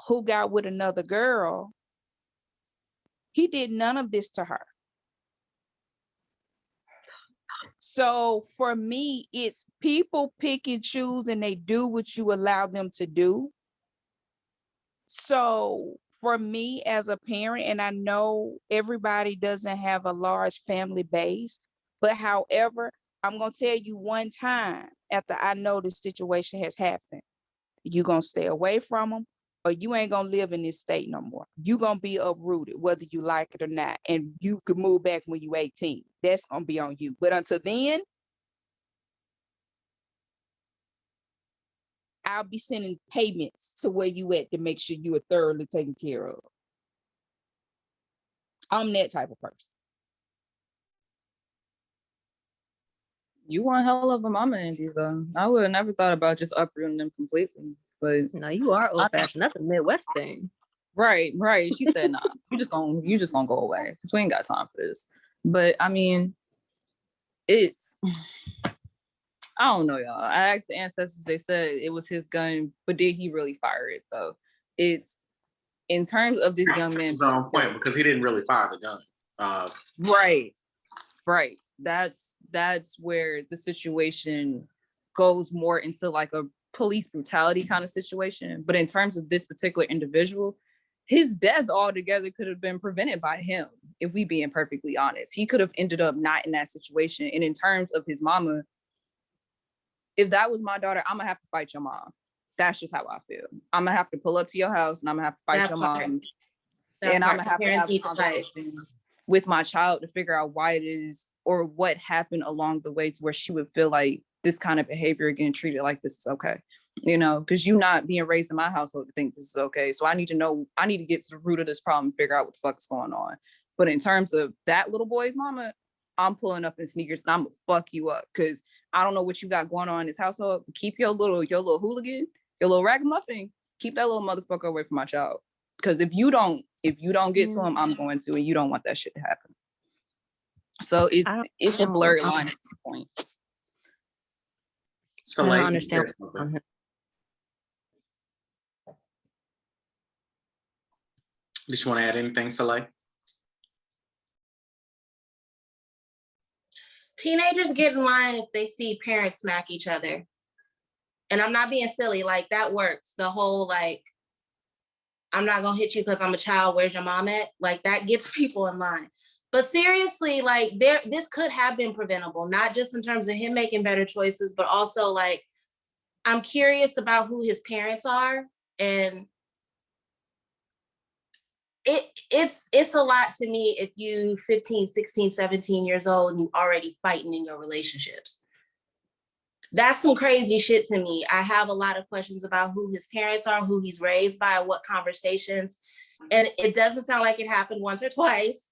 who got with another girl, he did none of this to her. So for me, it's people pick and choose and they do what you allow them to do. So for me as a parent, and I know everybody doesn't have a large family base, but however, I'm going to tell you one time after I know this situation has happened, you're going to stay away from them or you ain't going to live in this state no more. You're going to be uprooted, whether you like it or not. And you could move back when you're 18. That's going to be on you. But until then, I'll be sending payments to where you at to make sure you are thoroughly taken care of. I'm that type of person. You one hell of a mama, ANDEZO. I would have never thought about just uprooting them completely. But no, you are old fashioned. That's a Midwest thing. Right. She said, nah, you just gonna go away because we ain't got time for this. But I mean, it's I don't know, y'all. I asked the ancestors, they said it was his gun, but did he really fire it though? It's in terms of this young man. He's on point because he didn't really fire the gun. Right. That's where the situation goes more into like a police brutality kind of situation. But in terms of this particular individual, his death altogether could have been prevented by him, if we being perfectly honest. He could have ended up not in that situation. And in terms of his mama, if that was my daughter, I'm gonna have to fight your mom. That's just how I feel. I'm gonna have to pull up to your house and I'm gonna have to fight your mom. And I'm gonna have to have a conversation with my child to figure out why it is or what happened along the way to where she would feel like this kind of behavior getting treated like this is okay. You know, because you not being raised in my household to think this is okay. So I need to know, I need to get to the root of this problem and figure out what the fuck is going on. But in terms of that little boy's mama, I'm pulling up in sneakers and I'm gonna fuck you up because I don't know what you got going on in this household. Keep your little hooligan, your little ragamuffin, keep that little motherfucker away from my child. Because if you don't get to him, I'm going to, and you don't want that shit to happen. So it's a blurred line at this point. So I like, don't understand. did you want to add anything, Soleil? Teenagers get in line if they see parents smack each other. And I'm not being silly, like that works. The whole like, I'm not gonna hit you because I'm a child, where's your mom at? Like that gets people in line. But seriously, like this could have been preventable, not just in terms of him making better choices, but also like, I'm curious about who his parents are. And it's a lot to me if you 15, 16, 17 years old and you already fighting in your relationships. That's some crazy shit to me. I have a lot of questions about who his parents are, who he's raised by, what conversations. And it doesn't sound like it happened once or twice.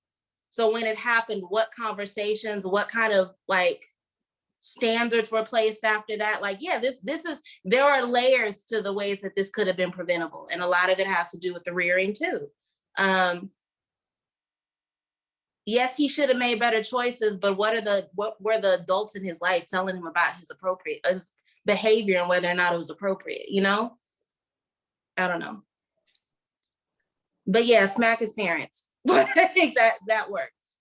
So when it happened, what conversations, what kind of like standards were placed after that? Like, yeah, there are layers to the ways that this could have been preventable. And a lot of it has to do with the rearing too. Yes, he should have made better choices, but what were the adults in his life telling him about his behavior and whether or not it was appropriate, you know? I don't know. But yeah, smack his parents. I think that works.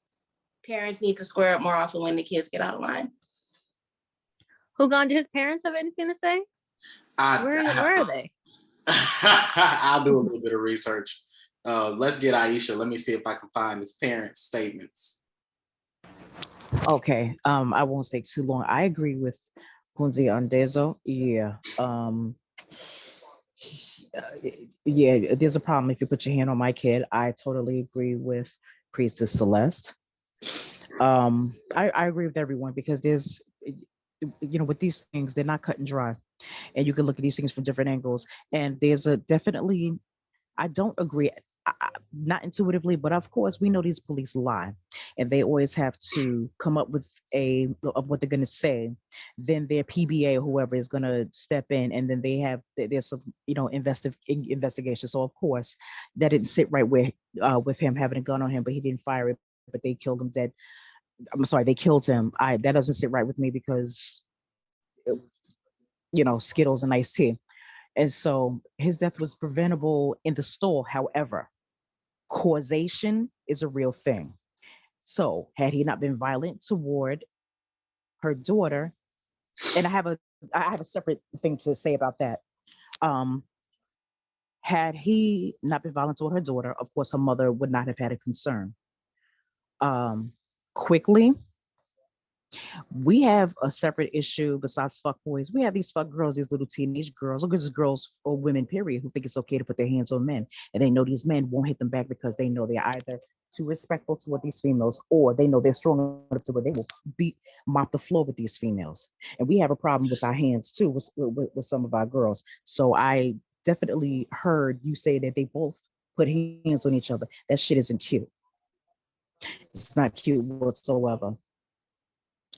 Parents need to square up more often when the kids get out of line. Hugon, did his parents have anything to say? Where are they? I'll do a little bit of research. Let's get Aisha. Let me see if I can find his parents' statements. Okay. I won't take too long. I agree with Kunzi ANDEZO. Yeah. Yeah, there's a problem if you put your hand on my kid. I totally agree with Priestess Celeste. I agree with everyone because there's, with these things, they're not cut and dry. And you can look at these things from different angles. And there's definitely, I don't agree, not intuitively, but of course, we know these police lie. And they always have to come up with of what they're going to say. Then their PBA or whoever is going to step in. And then there's some, investigation. So of course, that didn't sit right with him having a gun on him, but he didn't fire it, but they killed him dead. I'm sorry, they killed him. That doesn't sit right with me because, Skittles and iced tea. And so his death was preventable in the store. However, causation is a real thing. So had he not been violent toward her daughter, and I have a separate thing to say about that. Had he not been violent toward her daughter, of course, her mother would not have had a concern. Quickly, we have a separate issue besides fuck boys. We have these fuck girls, these little teenage girls, or just girls or women, period, who think it's okay to put their hands on men. And they know these men won't hit them back because they know they're either too respectful toward these females, or they know they're strong enough to where they will mop the floor with these females. And we have a problem with our hands too, with some of our girls. So I definitely heard you say that they both put hands on each other. That shit isn't cute. It's not cute whatsoever.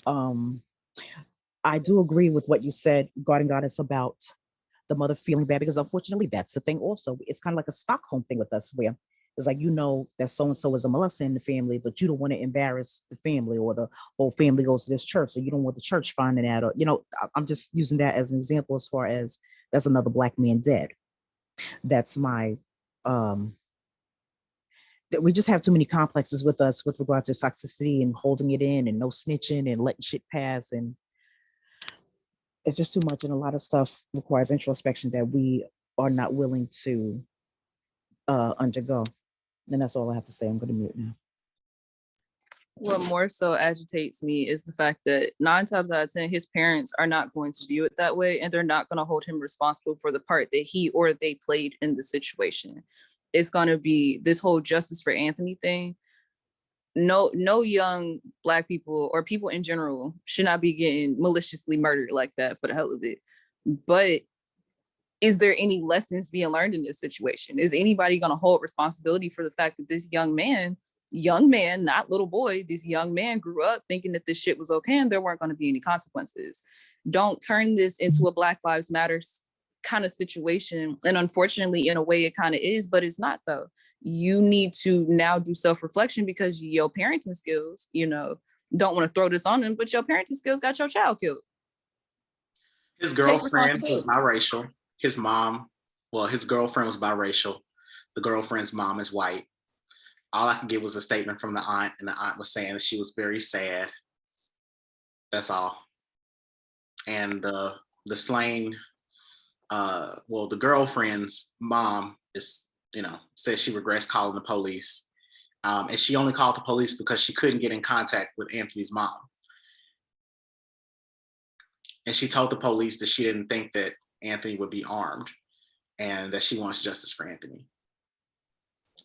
I do agree with what you said, Garden Goddess, about the mother feeling bad, because unfortunately that's the thing also. It's kind of like a Stockholm thing with us, where it's like, that so-and-so is a molester in the family, but you don't want to embarrass the family, or the whole family goes to this church, so you don't want the church finding out, or, I'm just using that as an example as far as that's another Black man dead. That's my, that we just have too many complexes with us with regard to toxicity and holding it in and no snitching and letting shit pass. And it's just too much, and a lot of stuff requires introspection that we are not willing to undergo. And that's all I have to say. I'm going to mute now. What more so agitates me is the fact that 9 times out of 10, his parents are not going to view it that way, and they're not going to hold him responsible for the part that he or they played in the situation. It's going to be this whole justice for Anthony thing. No young Black people or people in general should not be getting maliciously murdered like that for the hell of it. But is there any lessons being learned in this situation? Is anybody going to hold responsibility for the fact that this young man, not little boy, this young man grew up thinking that this shit was okay and there weren't going to be any consequences? Don't turn this into a Black Lives Matter kind of situation. And unfortunately, in a way, it kind of is, but it's not though. You need to now do self-reflection because your parenting skills, don't want to throw this on them, but your parenting skills got your child killed. His girlfriend was biracial. His mom, his girlfriend was biracial. The girlfriend's mom is white. All I could get was a statement from the aunt, and the aunt was saying that she was very sad. That's all. And the slain, the girlfriend's mom is, says she regrets calling the police. And she only called the police because she couldn't get in contact with Anthony's mom. And she told the police that she didn't think that Anthony would be armed and that she wants justice for Anthony.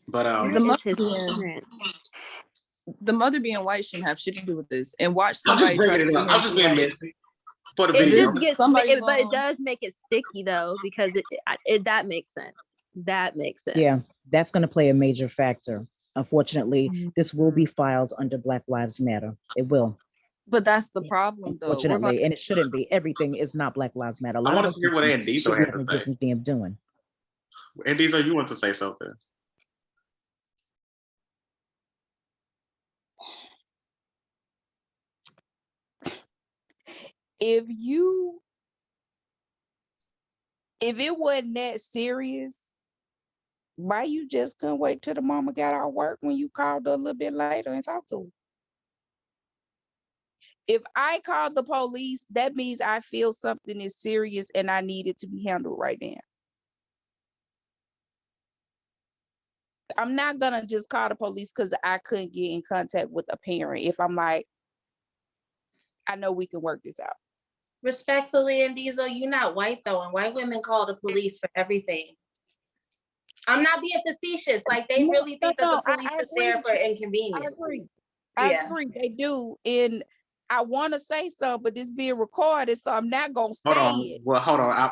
But the mother being white shouldn't have shit to do with this. And watch somebody try to. I'm just being messy. It just gets, but it does make it sticky though, because that makes sense. That makes sense. Yeah, that's going to play a major factor. Unfortunately, this will be filed under Black Lives Matter. It will. But that's the problem, though. Unfortunately, and it shouldn't be. Everything is not Black Lives Matter. A lot of us hear what ANDEZO had to say. Damn doing. ANDEZO, you want to say something? If it wasn't that serious, why you just couldn't wait till the mama got out of work when you called her a little bit later and talked to her? If I called the police, that means I feel something is serious and I need it to be handled right now. I'm not gonna just call the police because I couldn't get in contact with a parent if I'm like, I know we can work this out. Respectfully, ANDEZO, you're not white though, and white women call the police for everything. I'm not being facetious. Like they really think that the police is there for inconvenience. I agree, they do. And I want to say something, but it's being recorded, so I'm not gonna say it. Well, hold on.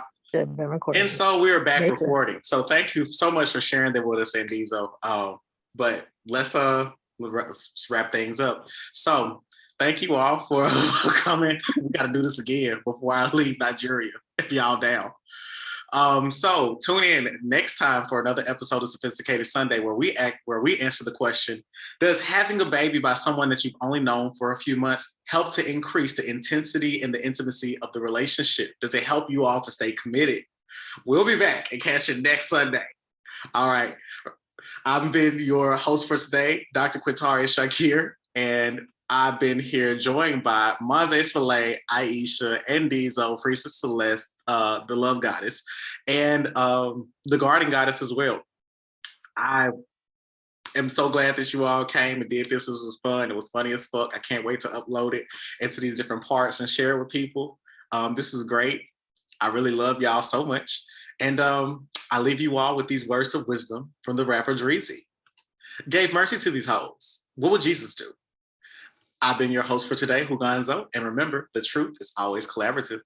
And so we're back recording. So thank you so much for sharing that with us, ANDEZO. But let's wrap things up. So thank you all for coming. We got to do this again before I leave Nigeria, if y'all down. So tune in next time for another episode of Sophisticated Sunday, where we answer the question: does having a baby by someone that you've only known for a few months help to increase the intensity and the intimacy of the relationship? Does it help you all to stay committed? We'll be back and catch you next Sunday. All right. I've been your host for today, Dr. Quintaria Shakir, and I've been here joined by Maze Soleil, Aisha, ANDEZO, Priestess Celeste, the Love Goddess, and the Garden Goddess as well. I am so glad that you all came and did this. It was fun. It was funny as fuck. I can't wait to upload it into these different parts and share it with people. This was great. I really love y'all so much. And I leave you all with these words of wisdom from the rapper Dreezy. Gave mercy to these hoes. What would Jesus do? I've been your host for today, Huganzo, and remember, the truth is always collaborative.